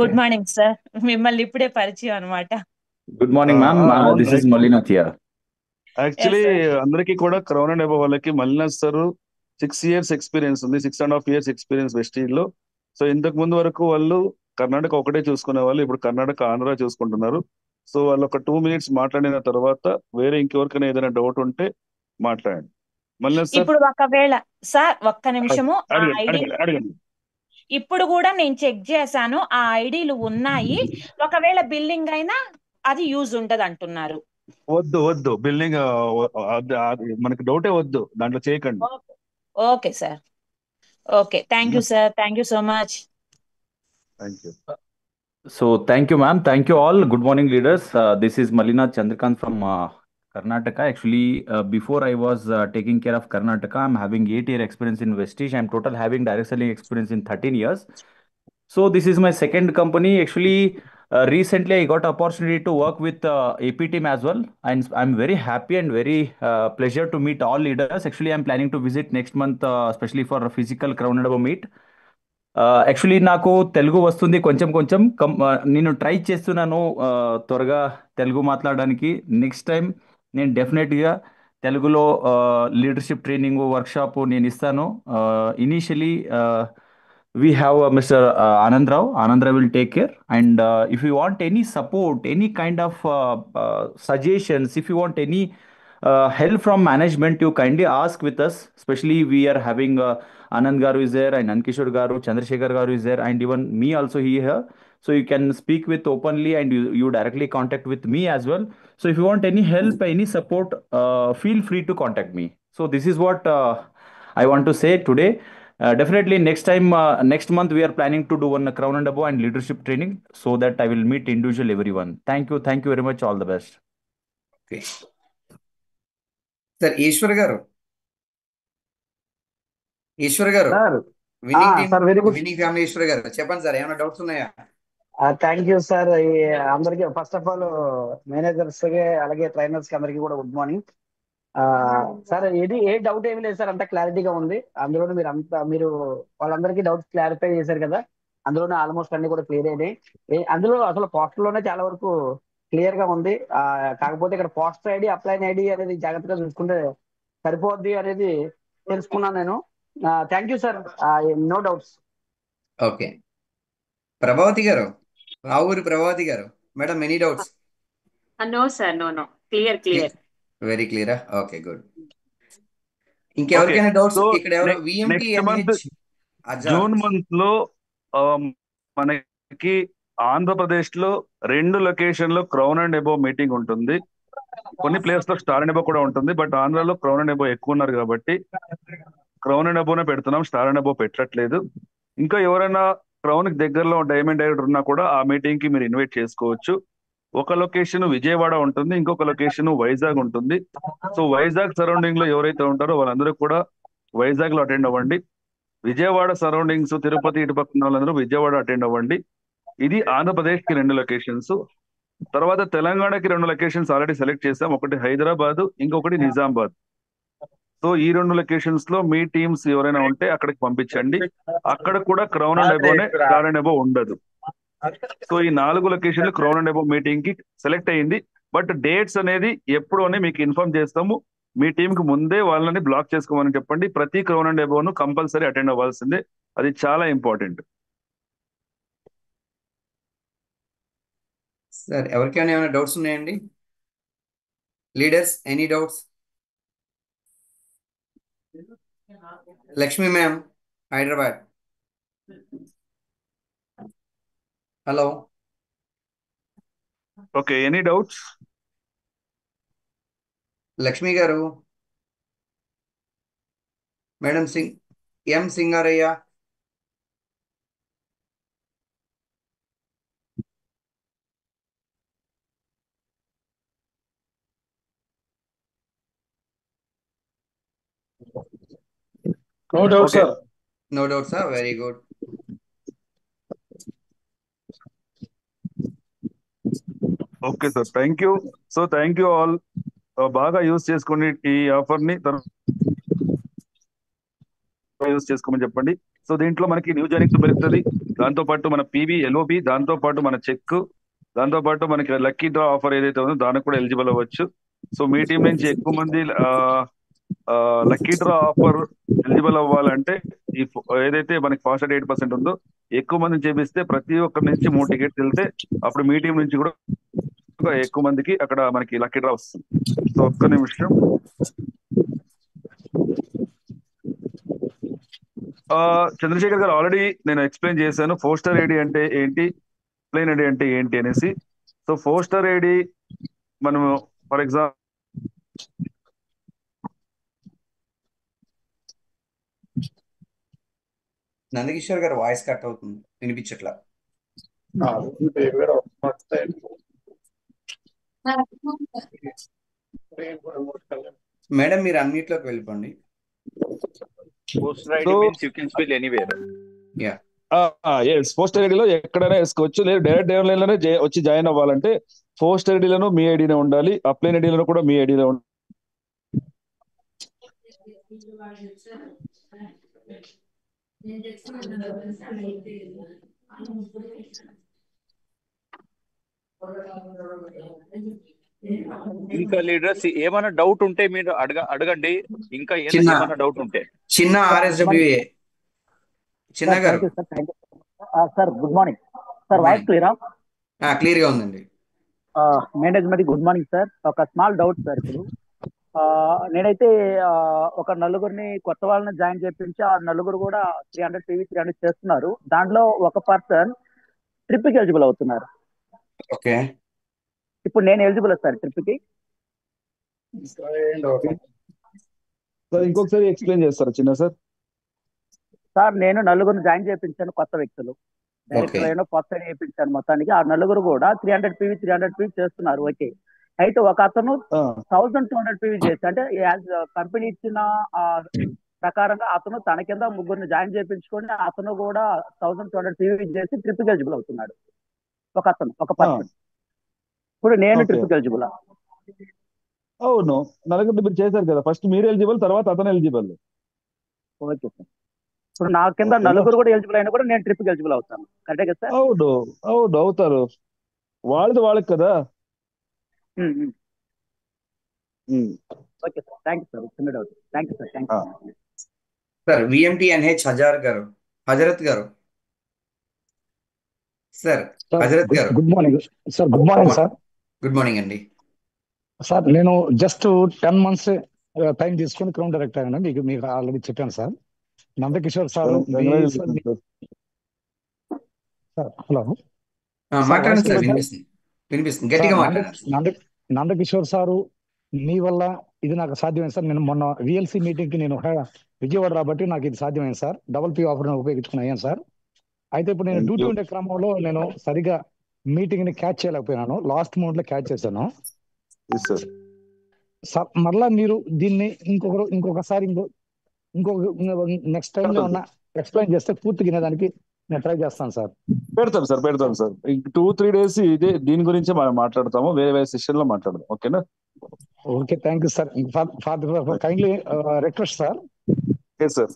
Good morning sir, మిమ్మల్ని ఇప్పుడే పరిచయం అనమాట. Good morning, ma'am. This is Malinath here. Actually అందరికీ కూడా crown and above వాళ్ళకి మల్లినాథ్ sir 6 years experience ఉంది, 6.5 years experience Vestige లో. So ఇంతకు ముందు వరకు వాళ్ళు కర్ణాటక ఒకటే చూసుకునే వాళ్ళు, ఇప్పుడు కర్ణాటక ఆంధ్ర చూసుకుంటున్నారు. సో వాళ్ళు ఒక 2 minutes మాట్లాడిన తర్వాత వేరే ఇంకెవరికైనా ఏదైనా డౌట్ ఉంటే మాట్లాడండి. మల్లినాథ్ సార్ ఇప్పుడు ఒకవేళ సార్ ఒక్క నిమిషము, ఆ ఐడి అడగండి. ఇప్పుడు కూడా నేను చెక్ చేశాను, ఆ ఐడీలు ఉన్నాయి, ఒకవేళ బిల్లింగ్ అయినా అది యూజ్ ఉండదు అంటున్నారు. వద్దు బిల్డింగ్ మనకి డౌటే వద్దు, దాంట్లో చేయకండి. Okay sir. Okay, thank you sir, thank you so much. Thank you. So thank you, ma'am. Thank you all. Good morning, leaders. This is Malinath Chandrakant from Karnataka. Actually, before I was taking care of Karnataka, I'm having 8-year experience in Vestige. I'm total having direct selling experience in 13 years. So this is my second company. Actually, recently I got opportunity to work with AP team as well, and I'm very happy and very pleasure to meet all leaders. Actually, I'm planning to visit next month, especially for a physical Crown and Above meet. Actually నాకు తెలుగు వస్తుంది కొంచెం కొంచెం నేను try చేస్తున్నాను త్వరగా తెలుగు మాట్లాడడానికి. Next time నేను డెఫినెట్గా తెలుగులో లీడర్షిప్ ట్రైనింగ్ వర్క్షాప్ నేను ఇస్తాను. Initially we have Mr. Anand Rao. Anand Rao will take care. And if you want any support, any kind of suggestions, if you want any help from management, you kindly ask with us. Especially we are having Anand Garu is there, and Ankishore Garu, Chandrasekhar Garu is there, and even me also here. So you can speak with openly, and you directly contact with me as well. So if you want any help, any support, feel free to contact me. So this is what I want to say today. Definitely next time, next month we are planning to do one crown and above and leadership training, so that I will meet individual everyone. Thank you very much. All the best. Okay sir, Eshwar garu sir winning team, sir very good. Winning family Eshwar garu చెప్పండి sir, ఏమైనా doubts ఉన్నాయా? Thank you sir. అందరికి first of all managers కి అలాగే trainers కి అందరికి కూడా good morning. Sir ఏ డౌట్ ఏమి లేదు సార్, అంతా క్లారిటీగా ఉంది. అందులోనే మీరు వాళ్ళందరికీ డౌట్స్ క్లారిఫై చేశారు కదా, అందులోనే ఆల్మోస్ట్ అన్ని కూడా క్లియర్ అయినాయి. అందులో అసలు పోస్టర్ లోనే చాలా వరకు క్లియర్ గా ఉంది. కాకపోతే ఇక్కడ పోస్టర్ ఐడి అప్లైన్ ఐడి అనేది జాగ్రత్తగా చూసుకుంటే సరిపోద్ది అనేది తెలుసుకున్నాను నేను. Thank you sir, no doubts. Okay, Prabhavathi garu, Ravuri Prabhavathi garu, madam any doubts? No sir, no clear. Very క్లియరా? Okay, good. ఇంకెవరికైనా డౌట్స్? ఇక్కడ ఎవరు VMT next month June month లో మనకి ఆంధ్రప్రదేశ్ లో 2 లొకేషన్ లో క్రౌన్ అండ్ ఎబో మీటింగ్ ఉంటుంది. కొన్ని ప్లేస్ లో స్టార్ అండ్ ఎబో కూడా ఉంటుంది, బట్ ఆంధ్రాలో క్రౌన్ అండ్ ఎబో ఎక్కువ ఉన్నారు కాబట్టి క్రౌన్ అండ్ ఎబోనే పెడుతున్నాం, స్టార్ అండ్ ఎబో పెట్టట్లేదు. ఇంకా ఎవరైనా క్రౌన్ కి దగ్గరలో డైమండ్ డైరెక్టర్ ఉన్నా కూడా ఆ మీటింగ్ కి మీరు ఇన్వైట్ చేసుకోవచ్చు. ఒక లొకేషన్ విజయవాడ ఉంటుంది, ఇంకొక లొకేషన్ వైజాగ్ ఉంటుంది. సో వైజాగ్ సరౌండింగ్ లో ఎవరైతే ఉంటారో వాళ్ళందరూ కూడా వైజాగ్ లో అటెండ్ అవ్వండి. విజయవాడ సరౌండింగ్స్ తిరుపతి ఇటుపక్కన వాళ్ళందరూ విజయవాడ అటెండ్ అవ్వండి. ఇది ఆంధ్రప్రదేశ్ కి 2 లొకేషన్స్. తర్వాత తెలంగాణకి 2 లొకేషన్స్ ఆల్రెడీ సెలెక్ట్ చేసాం, ఒకటి హైదరాబాద్, ఇంకొకటి నిజామాబాద్. సో ఈ 2 లొకేషన్స్ లో మీ టీమ్స్ ఎవరైనా ఉంటే అక్కడికి పంపించండి. అక్కడ కూడా క్రౌన్ అండ్ ఎబోనే, స్టార్ అండ్ ఎబో ఉండదు. సో ఈ 4 లొకేషన్లు క్రౌన్ అండ్ ఎబో మీటింగ్ కి సెలెక్ట్ అయ్యింది. బట్ డేట్స్ అనేది ఎప్పుడు అని మీకు ఇన్ఫార్మ్ చేస్తాము. మీ టీం కి ముందే వాళ్ళని బ్లాక్ చేసుకోమని చెప్పండి. ప్రతి క్రౌన్ అండ్ ఎబోను కంపల్సరీ అటెండ్ అవ్వాల్సిందే, అది చాలా ఇంపార్టెంట్. సార్, ఎవరికైనా ఏమైనా డౌట్స్ ఉన్నాయండి? Leaders, any doubts? Lakshmi ma'am, Hyderabad. Hello. Okay, any doubts? Lakshmi garu, madam M Singarayya, no doubt sir. No డౌట్సా? Very good. Okay sir, thank you. So thank you all. బాగా use చేసుకోండి ఈ ఆఫర్ ని, యూజ్ చేసుకోమని చెప్పండి. సో దీంట్లో మనకి న్యూ జాయినింగ్స్ పెరుగుతుంది, దాంతో పాటు మన పీవీ ఎల్ఓబి, దాంతో పాటు మన చెక్, దాంతో పాటు మనకి లక్కీ డ్రా ఆఫర్ ఏదైతే ఉందో దానికి కూడా ఎలిజిబుల్ అవ్వచ్చు. సో మీ టీం నుంచి ఎక్కువ మంది లక్కీ డ్రా ఆఫర్ ఎలిజిబుల్ అవ్వాలంటే ఈ ఏదైతే మనకి ఫాస్ట్ 8% ఉందో ఎక్కువ మందిని చేపిస్తే ప్రతి ఒక్కరి నుంచి 3 టికెట్స్ వెళ్తే అప్పుడు మీ టీం నుంచి కూడా ఎక్కువ మందికి అక్కడ మనకి లక్కీ డ్రా వస్తుంది. సో ఒక్క నిమిషం. చంద్రశేఖర్ గారు ఆల్రెడీ నేను ఎక్స్ప్లెయిన్ చేశాను 4 స్టార్ ఐడి అంటే ఏంటి, ప్లేన్ ఐడి అంటే ఏంటి అనేసి. సో 4 స్టార్ ఐడి మనము ఫర్ ఎగ్జాంపుల్ నందకిషోర్ గారు వాయిస్ కట్ అవుతుంది, వినిపించట్లా. మేడం మీరు అన్మ్యూట్ లోకి వెళ్ళిపోండి. Poster ID means you can spell anywhere. Yeah, poster ఐడిలో ఎక్కడైనా వేసుకోవచ్చు, లేదు డైరెక్ట్ ఆన్లైన్ లోనే వచ్చి జాయిన్ అవ్వాలంటే పోస్టర్ ఐడిలోనూ మీ ఐడినే ఉండాలి, అప్లైన్ ఐడిలో కూడా మీ ఐడిలో ఉండాలి. ఇంకా లీడర్స్ ఏమైనా డౌట్ ఉంటే మీరు అడగండి. ఇంకా చిన్న ఏమైనా డౌట్ ఉంటే. చిన్న ఆర్ఎస్డబ్ల్యూఏ చిన్న sir garu thank you sir, thank you sir. Good morning sir. Good voice morning. క్లియరా? క్లియర్ గా ఉందండి. Management good morning sir. ఒక స్మాల్ డౌట్ సార్. ఇప్పుడు నేనైతే ఒక నలుగురిని కొత్త వాళ్ళని జాయిన్ చేయించి ఆ నలుగురు కూడా 300 PV 300 చేస్తున్నారు. దాంట్లో ఒక పర్సన్ ట్రిప్కి ఎలిజిబుల్ అవుతున్నారు. ఓకే ఇప్పుడు నేను ఎలిజిబుల్ సార్ ట్రిప్కి? సార్ ఇంకొకసారి ఎక్స్ప్లెయిన్ చేస్తారా చిన్న సార్? సార్ నేను నలుగురిని జాయిన్ చేయించాను, కొత్త వ్యక్తులు. ఓకే డైరెక్టర్ అయినా ఫస్ట్ అయినా చేయించాను. మొత్తానికి ఆ నలుగురు కూడా 300 PV చేస్తున్నారు. ఓకే. అయితే ఒక అతను 1200 PV చేసి, అంటే కంపెనీ ఇచ్చిన ప్రకారంగా అతను తన కింద ముగ్గురిని జాయిన్ చేయించుకొని అతను కూడా 1200 PV చేసి ట్రిప్ ఎలిజిబుల్ అవుతున్నాడు. ఒక అతను, ఒక పర్సన్. ఇప్పుడు నేను ఓకే. Trip eligible? అవును, నలుగురు మీరు చేశారు కదా. ఫస్ట్ మీరు ఎలిజిబుల్, తర్వాత అతను ఎలిజిబుల్. Okay sir. ఇప్పుడు నా కింద నలుగురు కూడా ఎలిజిబుల్ అయినా కూడా నేను ట్రిప్ ఎలిజిబుల్ అవుతాను. కరెక్టే కదా సార్? అవును అవును అవుతారు. వాళ్ళది వాళ్ళకి కదా. Okay sir, thank you sir. చిన్న doubt. Thank you sir, thank you. Sir VMTNH Hazarath garu sir. Hazarath garu good morning sir. Good morning sir. Good morning అండి. సార్ నేను జస్ట్ 10 months టైం తీసుకొని క్రౌన్ డైరెక్టర్ అయినా. మీకు ఆల్రెడీ చెప్పాను సార్. నందకిషోర్ సార్ హలో మాట్లాడండి sir. వినిపిస్తుంది గట్టిగా మాట్లాడండి. నందకిషోర్ సారు మీ వల్ల ఇది నాకు సాధ్యమైంది సార్. నేను మొన్న విఎల్సి మీటింగ్ కి నేను విజయవాడ రాబట్టి నాకు ఇది సాధ్యమైంది సార్. డబుల్ ఆఫర్ ఉపయోగించుకుని అయ్యాను సార్. అయితే ఇప్పుడు నేను డ్యూటీ ఉండే క్రమంలో నేను సరిగా మీటింగ్ ని క్యాచ్ చేయలేకపోయినాను. లాస్ట్ మూమెంట్ లో క్యాచ్ చేశాను సార్. మరలా మీరు దీన్ని ఇంకొకసారి నెక్స్ట్ టైం లో ఉన్న ఎక్స్ప్లెయిన్ చేస్తే పూర్తిగా వినేదానికి నేను ట్రై చేస్తాను సార్. పెడతాం సార్. 2-3 days దీని గురించి మనం మాట్లాడతాము. వేరే సెషన్ లో మాట్లాడదాం. ఓకేనా? Okay, thank you sir. Kindly request sir. Sir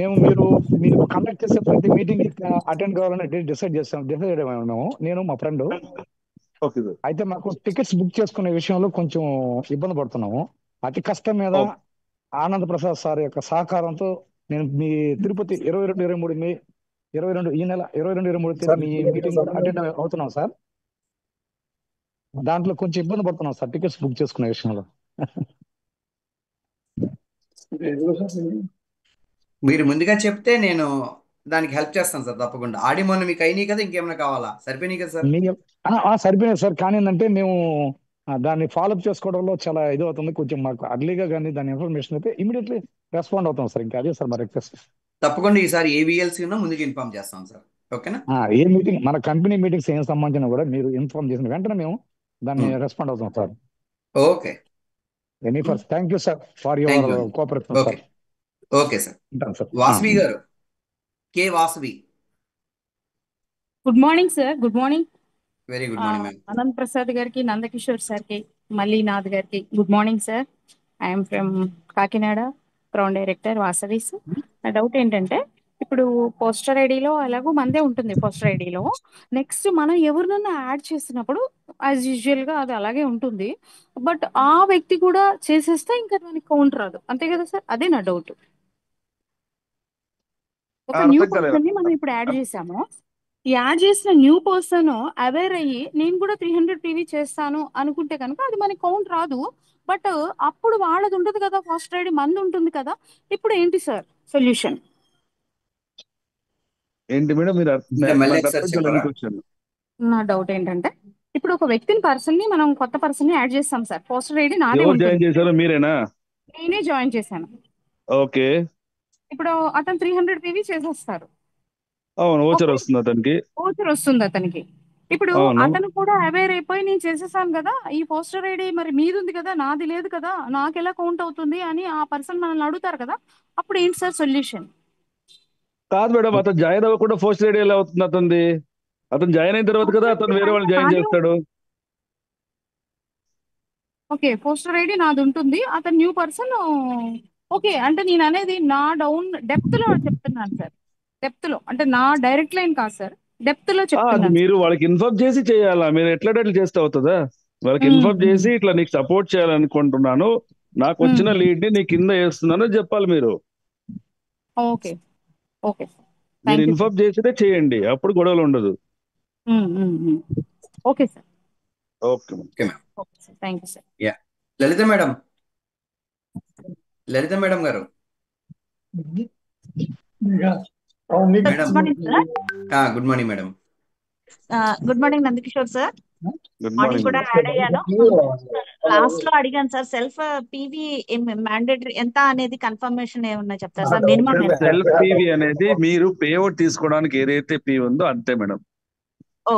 మేము మీరు కండక్ట్ చేసే ప్రతి మీటింగ్ అటెండ్ కావాలని డిసైడ్ అయ్యాము నేను మా ఫ్రెండ్. అయితే మాకు టికెట్స్ బుక్ చేసుకునే విషయంలో కొంచెం ఇబ్బంది పడుతున్నాము. అతి కష్టం మీద ఆనంద్ ప్రసాద్ సార్ యొక్క సహకారంతో నేను మీ తిరుపతి 22 ఈ నెల 22-23 తేదీ మీ మీటింగ్ అటెండ్ అవుతున్నాం సార్. దాంట్లో కొంచెం ఇబ్బంది పడుతున్నాం సార్ టికెట్స్ బుక్ చేసుకునే విషయంలో. మీరు ముందుగా చెప్తే నేను దానికి హెల్ప్ చేస్తాను సార్ తప్పకుండా. ఆడి మొన్న మీకు అయినాయి కదా, ఇంకేమైనా కావాలా? సరిపోయినాయి కదా సార్? సరిపోయినాయి సార్. కానీ ఏంటంటే మేము దాన్ని ఫాలోఅప్ చేసుకోవడంలో చాలా ఇది అవుతుంది. కొంచెం మాకు అర్లీగా కానీ దాని ఇన్ఫర్మేషన్ అయితే ఇమీడియట్లీ రెస్పాండ్ అవుతాం సార్. ఇంకా అదే సార్ మా రిక్వెస్ట్. తప్పకుండా ఈసారి ఏవిఎల్సీ ముందుకు ఇన్ఫార్మ్ చేస్తాం సార్. ఓకేనా? ఏ మీటింగ్ మన కంపెనీ మీటింగ్స్ ఏం సంబంధించిన కూడా మీరు ఇన్ఫార్మ్ చేసిన వెంటనే మేము దాన్ని రెస్పాండ్ అవుతాం sir. Okay. Thank you sir for your cooperation sir. Okay sir. Vasavi garu, K Vasavi. Good morning sir. Good morning. Very good morning ma'am. Anant Prasad గారికి, నందకిషోర్ సార్కి, మల్లీనాథ్ గారికి good morning sir. I'm from Kakinada, crown director వాసవీస్. నా డౌట్ ఏంటంటే, ఇప్పుడు పోస్టర్ ఐడిలో ఎలాగో మందే ఉంటుంది. పోస్టర్ ఐడిలో నెక్స్ట్ మనం ఎవరినన్నా యాడ్ చేసినప్పుడు యాజ్ యూజువల్ గా అది అలాగే ఉంటుంది. బట్ ఆ వ్యక్తి కూడా చేసేస్తే ఇంకా దానికి కౌంట్ రాదు, అంతే కదా సార్? అదే నా డౌట్. ఒక న్యూ పర్సన్ ని మనం ఇప్పుడు యాడ్ చేసాము. యాడ్ చేసిన న్యూ పర్సన్ అవేర్ అయ్యి నేను కూడా 300 PV చేస్తాను అనుకుంటే కనుక అది మనకి కౌంట్ రాదు. బట్ అప్పుడు వాళ్ళది ఉండదు కదా, ఫస్ట్ ఐడి మంది ఉంటుంది కదా. ఇప్పుడు ఏంటి సార్ సొల్యూషన్? ఏంటి మేడం మీరు నా డౌట్ ఏంటంటే, ఇప్పుడు ఒక వ్యక్తిని పర్సన్ ని మనం కొత్త పర్సన్ ని యాడ్ చేస్తాం సార్. పోస్టర్ ఐడి నాదే ఎవరు జాయిన్ చేశారో మీరేనా? నేనే జాయిన్ చేశాను. ఓకే. ఇప్పుడు అతను 300 PV చేసేస్తారు. అవును, ఓచర్ వస్తుంది అతనికి. ఓచర్ వస్తుంది అతనికి. ఇప్పుడు అతను కూడా అవేర్ అయిపోయి నేను చేసేసాను కదా, ఈ పోస్టర్ ఐడి మరి మీది ఉంది కదా, నాది లేదు కదా, నాకు ఎలా కౌంట్ అవుతుంది అని ఆ పర్సన్ మనల్ని అడుగుతారు కదా. అప్పుడు ఏంటి సార్ సొల్యూషన్? కాదు మేడం, అతను జాయిన్ అవ్వకుండా పోస్టర్ ఐడి ఎలా అవుతుంది అతనిది? అతను జాయిన్ అయిన తర్వాత కదా అతను వేరే వాళ్ళు జాయిన్ చేస్తాడు. ఓకే, పోస్టర్ ఐడి నాది ఉంటుంది, అతను న్యూ పర్సన్ ఓకే, అంటే నేను అనేది నా డెప్త్ లో చెప్తున్నాను సార్. డెప్త్ లో అంటే నా డైరెక్ట్ లైన్ కాదు సార్, డెప్త్ లో అది చెప్తున్నాను మీరు వాళ్ళకి ఇన్ఫార్మ్ చేసి చేయాలా? మీరు ఎట్లా చేస్తే అవుతుందా? వాళ్ళకి సార్. ఇన్ఫార్మ్ చేసి ఇట్లా నీకు సపోర్ట్ చేయాలనుకుంటున్నాను, నాకు వచ్చిన లీడ్ ని నీ కింద వేస్తున్నాను అని చెప్పాలి మీరు. ఓకే ఓకే సార్, మీరు థ్యాంక్ యూ సార్. ఇన్ఫార్మ్ చేసితే చేయండి, అప్పుడు గొడవలు ఉండదు. Okay sir, okay okay ma'am. Okay sir, thank you sir. Yeah, Lalitha madam, Lalitha madam garu. Madam, good morning sir. Good morning madam. Good morning Nandakishore sir. Good morning morning కూడా madam. Add అయ్యాను. Last లో అడిగాను sir, self PV mandatory ఎంత అనేది confirmation ఏమన్నా చెప్తారు sir? Minimum ఎంత? Self PV అనేది మీరు పేఅవుట్ తీసుకోవడానికి ఏదైతే పీవీ ఉందో అంతే మేడం.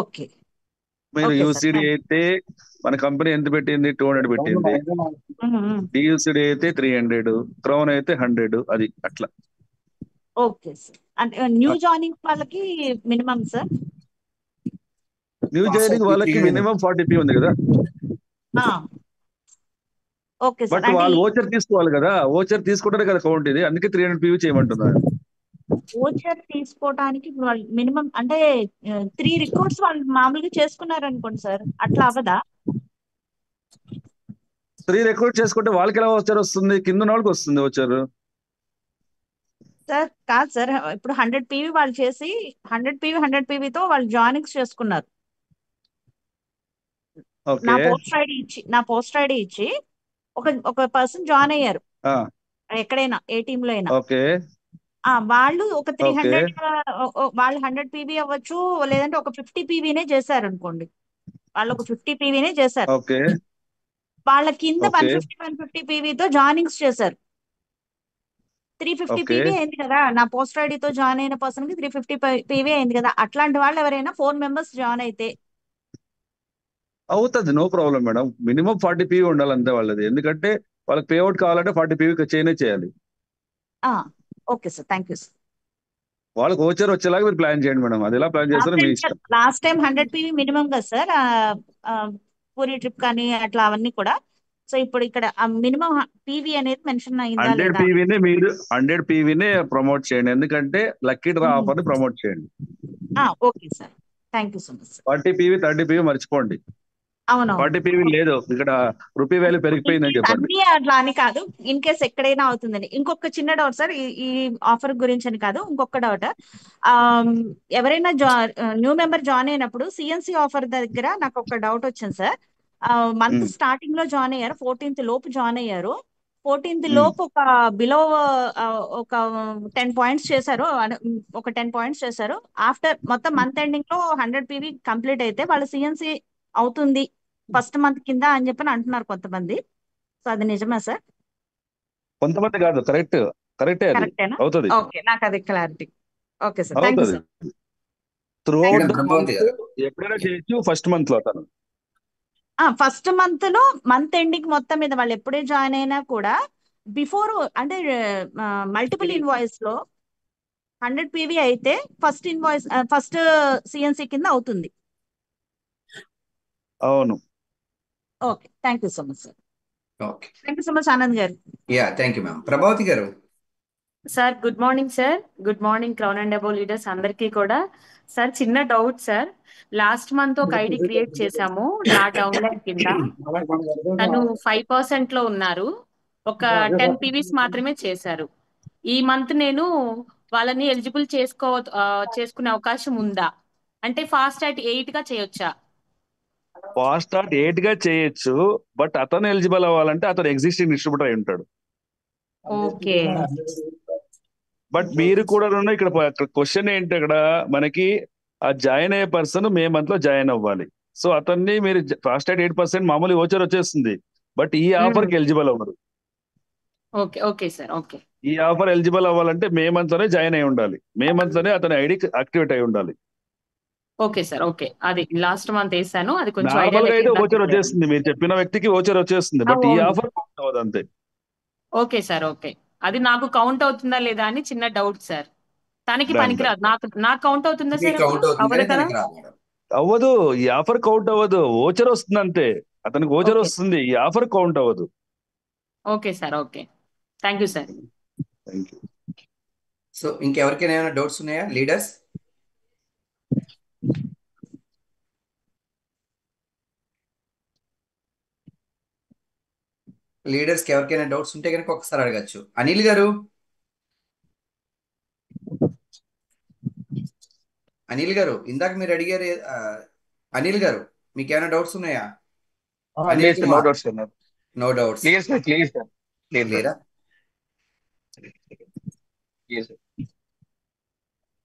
ఓకే మీరు ఓకే సార్, యూసిడి అయితే మన కంపెనీ ఎంత పెట్టింది? 200 పెట్టింది. డియూసిడి అయితే 300, క్రౌన్ అయితే 100. అది అట్లా. Okay sir. అంటే న్యూ జాయినింగ్ వాళ్ళకి మినిమం సార్? న్యూ జాయినింగ్ వాళ్ళకి మినిమం 40p ఉంది కదా. Okay sir. బట్ అంటే వాళ్ళు ఓచర్ తీసుకోవాలి కదా, ఓచర్ తీసుకుంటారు కదా కౌంట్ ఇది, అందుకే 300p చేయమంటున్నారు. ఓచర్ తీసుకోవడానికి వాళ్ళు మినిమం అంటే 3 రికార్డ్స్ వాళ్ళు మామూలుగా చేసుకున్నారు అనుకోండి సార్, అట్లా అవ్వదా? 3 రికార్డ్ చేసుకుంటే వాళ్ళకి ఎలా ఓచర్ వస్తుంది? కింద ఉన్న వాళ్ళకి వస్తుంది ఓచర్. సార్ కాదు సార్, ఇప్పుడు 100 పీవీ వాళ్ళు చేసి 100 పీవీతో వాళ్ళు జాయినింగ్స్ చేసుకున్నారు. నా పోస్ట్ ఐడి ఇచ్చి ఒక పర్సన్ జాయిన్ అయ్యారు ఎక్కడైనా, ఏ టీమ్ లో అయినా. ఓకే, వాళ్ళు ఒక 300 ఓకే, వాళ్ళు 100 పీవీ అవ్వచ్చు, లేదంటే ఒక 50 పీవీనే చేశారు అనుకోండి. వాళ్ళు ఒక 50 పీవీనే చేశారు. ఓకే, వాళ్ళ కింద ఓకే, 150 పీవీతో జాయినింగ్స్ చేశారు. 350 ఓకే. పీవీ అయింది కదా, నా పోస్ట్ ఐడితో జాయిన్ అయిన పర్సన్ కి 350 పీవీ అయింది కదా. అట్లాంటి వాళ్ళు ఎవరైనా 4 మెంబర్స్ జాయిన్ అయితే అవుతుంది, no problem madam. Minimum 40p ఉండాలి అంతే వాళ్ళది, ఎందుకంటే వాళ్ళకి పేఅవుట్ కావాలంటే 40p చేయాలి. Okay sir, thank you sir. వాళ్ళకి ఓచర్ వచ్చేలాగా మీరు ప్లాన్ చేయండి మేడం. అది ఎలా ప్లాన్ చేస్తారో మీ ఇష్టం. లాస్ట్ టైం 100 పీవీ మినిమం కదా సార్, పూరి ట్రిప్ కానీ అట్లా అవన్నీ కూడా. సో ఇప్పుడు ఇక్కడ మినిమం పీవీ అనేది మెన్షన్ అయిందా 100 లేదా? పీవీనే మీరు 100 పీవీనే ప్రమోట్ చేయండి, ఎందుకంటే లక్కీ డ్రా ఆఫర్ ని ప్రమోట్ చేయండి. Okay sir, thank you so much sir. 40p 30p మర్చిపోండి. అవును, 40p లేదు, ఇక్కడ రూపీ వాల్యూ పెరిగిపోయిందని చెప్పండి. అన్ని అట్లా అని కాదు, ఇన్ కేస్ ఎక్కడైనా అవుతుందని. ఇంకొక చిన్న డౌట్ సార్, ఈ ఆఫర్ గురించి అని కాదు, ఇంకొక డౌట్. ఎవరైనా న్యూ మెంబర్ జాయిన్ అయినప్పుడు సిఎన్సి ఆఫర్ దగ్గర నాకు ఒక డౌట్ వచ్చింది సార్. మంత్ స్టార్టింగ్ లో జాయిన్ అయ్యారు, 14th లోపు జాయిన్ అయ్యారు. 14th లోపు ఒక బిలో ఒక 10 పాయింట్స్ చేశారు, ఒక 10 పాయింట్స్ చేశారు. ఆఫ్టర్ మొత్తం మంత్ ఎండింగ్ లో 100 పీవీ కంప్లీట్ అయితే వాళ్ళు సిఎన్సి అవుతుంది ఫస్ట్ మంత్ కింద అని చెప్పని అంటున్నారు కొంతమంది. సో అది నిజమా సార్? కొంతమంది కాదు, కరెక్టే అది కరెక్టేనా? అవుతుంది. ఓకే, నాకు అది clarity. Okay sir, thank you అవుతుంది. సార్. త్రూఅవుట్ మేడం, ప్రభావతి గారు. ఎప్పుడైనా చేయొచ్చు, ఫస్ట్ మంత్ లో తను. ఫస్ట్ మంత్ లో మంత్ ఎండింగ్ మొత్తం మీద వాళ్ళు ఎప్పుడే జాయిన్ అయినా కూడా బిఫోర్ అంటే మల్టిపుల్ ఇన్వాయిస్ లో 100 పీవీ అయితే ఫస్ట్ సిఎన్సి కింద అవుతుంది. అవును. Okay, thank you so much sir. Okay, thank you so much Anand garu. Yeah, thank you ma'am. Prabhavathi garu. Sir good morning sir. Good morning crown and above leaders అందరికీ కూడా. Sir చిన్న doubt sir, last month ఒక ID create చేశాము నా downline కింద. తను 5% లో ఉన్నారు, ఒక 10 పీవీస్ మాత్రమే చేశారు. ఈ మంత్ నేను వాళ్ళని ఎలిజిబుల్ చేసుకునే అవకాశం ఉందా? అంటే ఫాస్ట్ అట్ 8 గా చేయొచ్చా? ఫాస్ట్ స్టార్ట్ 8 గా చేయొచ్చు, బట్ అతను ఎలిజిబుల్ అవ్వాలంటే అతను ఎగ్జిస్టింగ్ డిస్ట్రిబ్యూటర్ అయి ఉంటాడు. ఓకే బట్ మీరు కూడా ఇక్కడ క్వశ్చన్ ఏంటి, ఇక్కడ మనకి ఆ జాయిన్ అయ్యే పర్సన్ మే మంత్ లో జాయిన్ అవ్వాలి. సో అతన్ని మీరు ఫాస్ట్ స్టార్ట్ 8% మామూలు ఓచర్ వచ్చేస్తుంది, బట్ ఈ ఆఫర్ కి ఎలిజిబుల్ అవ్వరు. Okay okay sir, okay. ఈ ఆఫర్ ఎలిజిబుల్ అవ్వాలంటే మే మంత్ లోనే జాయిన్ అయి ఉండాలి, మే మంత్ లోనే అతని ఐడి యాక్టివేట్ అయి ఉండాలి. Okay sir, okay. అది లాస్ట్ మంత్ వేసాను, అది కొంచెం ఐడియా నార్మల్ గా అయితే లేకుండా ఓచర్ వచ్చేస్తుంది, మీరు చెప్పిన వ్యక్తికి ఓచర్ వచ్చేస్తుంది, బట్ ఈ అవును. ఆఫర్ కౌంట్ అవ్వదు అంతే. Okay sir, okay. అది నాకు కౌంట్ అవుతుందా లేదా అని చిన్న డౌట్ సార్. తనకి Done, పనికిరాదు, నాకు కౌంట్ అవుతుందా సార్? కౌంట్ అవుతుంది అవ్వదు కానీ కదా? తనకి రాదు మేడం. అవ్వదు, ఈ ఆఫర్ కౌంట్ అవ్వదు, ఓచర్ వస్తుంది అంతే. అతనికి ఓచర్ ఓకే వస్తుంది, ఈ ఆఫర్ కౌంట్ అవ్వదు. Okay sir, okay. Thank you sir. Thank you. So ఇంకెవరికైనా ఏమైనా డౌట్స్ ఉన్నాయా లీడర్స్? లీడర్స్కి ఎవరికైనా డౌట్స్ ఉంటే కనుక ఒకసారి అడగచ్చు. అనిల్ గారు, అనిల్ గారు ఇందాక మీరు అడిగారు. అనిల్ గారు మీకు ఏమైనా డౌట్స్ ఉన్నాయా? అనిల్ లేదు sir, no Kumar, doubts sir. No doubts. Clear sir, clear sir, clear sir, క్లియరా? Clear sir.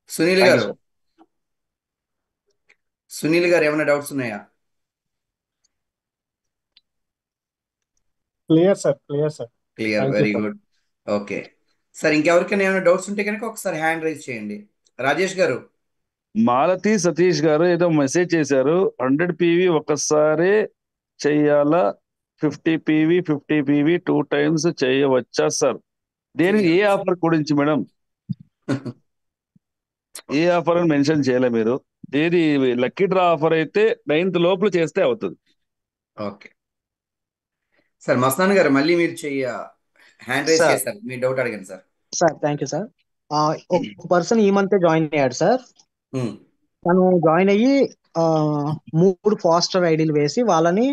Sunil thank you garu, sir. Sunil garu ఏమైనా డౌట్స్ ఉన్నాయా? Clear sir, clear sir. Clear, thank you very sir. Good. Okay sir, ఇంకెవరికైనా ఏమైనా doubts ఉంటే కనుక ఒకసారి hand raise చేయండి. రాజేష్ గారు, మాలతి సతీష్ గారు ఏదో మెసేజ్ చేశారు, 100 PV ఒక్కసారి చెయ్యాలా, 50 PV 2 times చేయవచ్చా సార్? దేనికి, ఏ ఆఫర్ గురించి మేడం? ఏ ఆఫర్ అని మెన్షన్ చేయలే మీరు. ఏది లక్కీ డ్రా ఆఫర్ అయితే 9th లోపల చేస్తే అవుతుంది. Okay sir. మస్తాన్ గారు మళ్ళీ మీరు హ్యాండ్ రైజ్ సార్ చేశారు, మీ డౌట్ అడగండి sir. Sir thank you sir. ఒక పర్సన్ ఈ మంత్ జాయిన్ అయ్యాడు సార్. తను జాయిన్ అయ్యి 3 ఫాస్టర్ ఐడీలు వేసి వాళ్ళని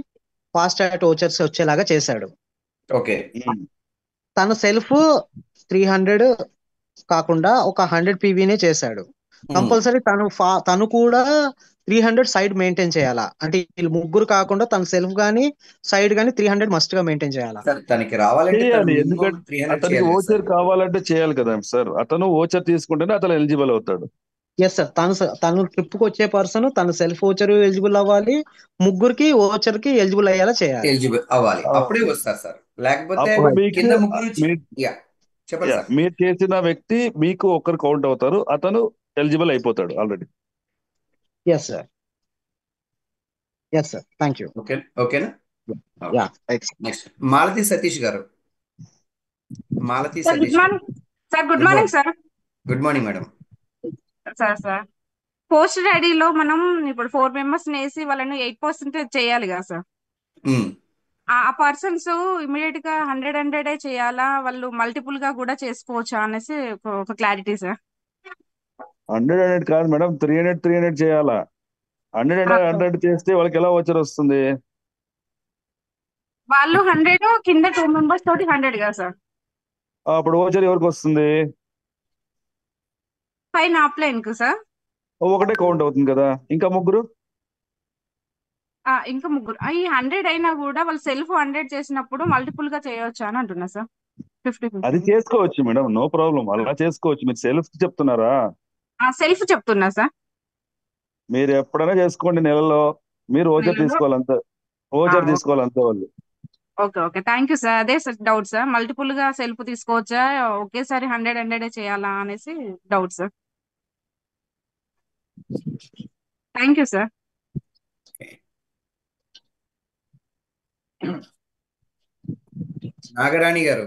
ఫాస్ట్ ట్రాక్ ఓచర్స్ వచ్చేలాగా చేశాడు. ఓకే, తను సెల్ఫ్ 300 కాకుండా ఒక 100 PVనే చేశాడు. కంపల్సరీ తను కూడా 300 సైడ్ మెయింటైన్ చేయాలా? అంటే వీళ్ళు ముగ్గురు కాకుండా తన సెల్ఫ్ గానీ సైడ్ గానీ 300 మస్ట్ గా మెయింటైన్ చేయాలా? సార్ తనకి రావాలంటే చేయాలి, ఎందుకంటే అతనికి ఓచర్ కావాలంటే చేయాలి కదా సార్. అతను ఓచర్ తీసుకుంటేనే అతను ఎలిజిబుల్ అవుతాడు. Yes sir. తను ట్రిప్ కి వచ్చే పర్సన్ తన సెల్ఫ్ ఓచర్ ఎలిజిబుల్ అవ్వాలి, ముగ్గురికి ఓచర్ కి ఎలిజిబుల్ అయ్యేలా చేయాలి. ఎలిజిబుల్ అవ్వాలి, అప్పుడే వస్తారు సార్. లేకపోతే అప్పుడు మీకు కింద ముగ్గురు చెప్పండి సార్. మీరు చేసిన వ్యక్తి మీకు ఒక్కరు కౌంట్ అవుతారు, అతను ఎలిజిబుల్ అయిపోతాడు already. Yes sir, yes sir. Thank you. ఓకేనా? Yeah, next Malathi Satish garu. Malathi sir good Satish garu, morning sir. Good morning sir. Good morning madam. Sir poster ఐడిలో మనం ఇప్పుడు 4 members వేసి వాళ్ళని 8% చేయాలి కదా సార్. ఆ పర్సన్స్ ఇమీడియట్ గా 100 చేయాలా, వాళ్ళు మల్టిపుల్ గా కూడా చేసుకోవచ్చా అనేసి ఒక క్లారిటీ సార్. 100 కాదు మేడం, 300 చేయాలా. 100 చేస్తే వాళ్ళకి ఎలా ఓచర్ వస్తుంది? వాళ్ళు 100 కింద 2 members తోటి 100 కదా సార్. అప్పుడు ఓచర్ ఎవరికి వస్తుంది? పైన అప్లైన్ కు సార్ ఒకటే కౌంట్ అవుతుంది కదా. ఇంకా ముగ్గురు ఈ 100 అయినా కూడా వాళ్ళు సెల్ఫ్ 100 చేసినప్పుడు మల్టిపుల్ గా చేయొచ్చా అని అంటున్నా సార్. 50 అది చేసుకోవచ్చు మేడం, నో ప్రాబ్లం, అలా చేసుకోవచ్చు. మీరు సెల్ఫ్ చెప్తున్నారా? సెల్ఫ్ చెప్తున్నా సార్. మీరు ఎప్పుడైనా చేసుకోండి, నెలలో మీరు ఓచర్ తీసుకోవాలంతే, ఓచర్ తీసుకోవాలంతే వాళ్ళు. Okay thank you sir. అదే సార్ డౌట్ సార్, మల్టిపుల్ గా సెల్ఫ్ తీసుకోవచ్చా, ఒకేసారి 100 చేయాలా అనేసి doubt sir. Thank you sir. Nagarani గారు,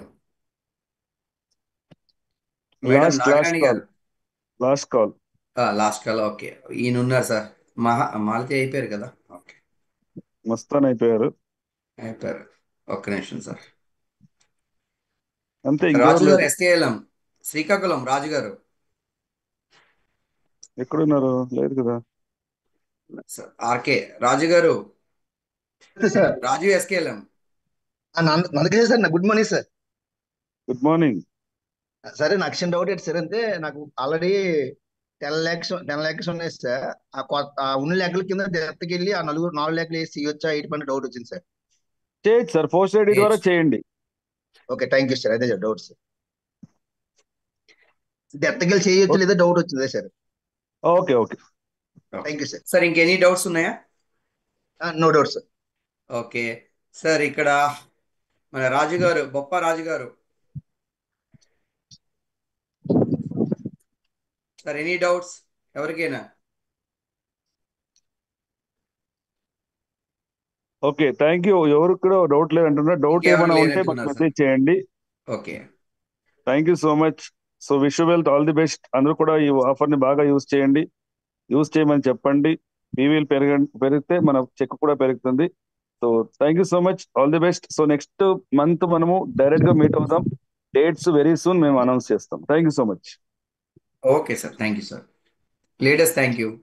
మేడం నాగరాణి గారు, లాస్ట్ కాల్. ఓకే, ఈయన ఉన్నారు సార్. మాలతి అయిపోయారు కదా? ఓకే, మస్తాన్ అయిపోయారు. ఒక్క నిమిషం సార్. అంతే. రాజు గారు ఎస్కేఎల్ఎం శ్రీకాకుళం, రాజు గారు ఎక్కడున్నారు? లేదు కదా. RK Raju garu, Raju SKLM. Nandakishore sir, good morning sir. Good morning. సరే, నాకు చిన్న డౌట్ ఏంటి సార్ అంటే, నాకు ఆల్రెడీ 10 lakhs ఉన్నాయి సార్. ఆ ఉన్న లెక్కల కింద డెప్త్కి వెళ్ళి ఆ 4 lakhs వేసి ఇవ్వచ్చా 8% డౌట్ వచ్చింది సార్. చేయొచ్చు సార్, పోస్ట్ ఐడి ద్వారా చేయండి. Okay, thank you sir. అదే సార్ డౌట్ సార్, డెప్త్కి వెళ్ళి చేయొచ్చు లేదా డౌట్ వచ్చిందే sir. Okay thank you sir. Sir ఇంకెనీ డౌట్స్ ఉన్నాయా? No doubt sir. Okay sir, ఇక్కడ మన Raju garu, Boppa Raju garu sir, any doubts ఎవరికైనా? Okay, thank you. ఎవరికి కూడా డౌట్ లేదంటున్నా. డౌట్ ఏమైనా ఉంటే మాకు మెసేజ్ చేయండి. Okay, thank you so much. So wish wealth, all the best. అందరూ కూడా ఈ ఆఫర్ ని బాగా యూజ్ చేయండి, యూజ్ చేయమని చెప్పండి. పీవీలు పెరిగితే మన చెక్ కూడా పెరుగుతుంది. So thank you so much, all the best. So next month మనము డైరెక్ట్ గా మీట్ అవుతాం. డేట్స్ వెరీ సూన్ మేము అనౌన్స్ చేస్తాం. Thank you so much. Okay sir, thank you sir. Leaders thank you.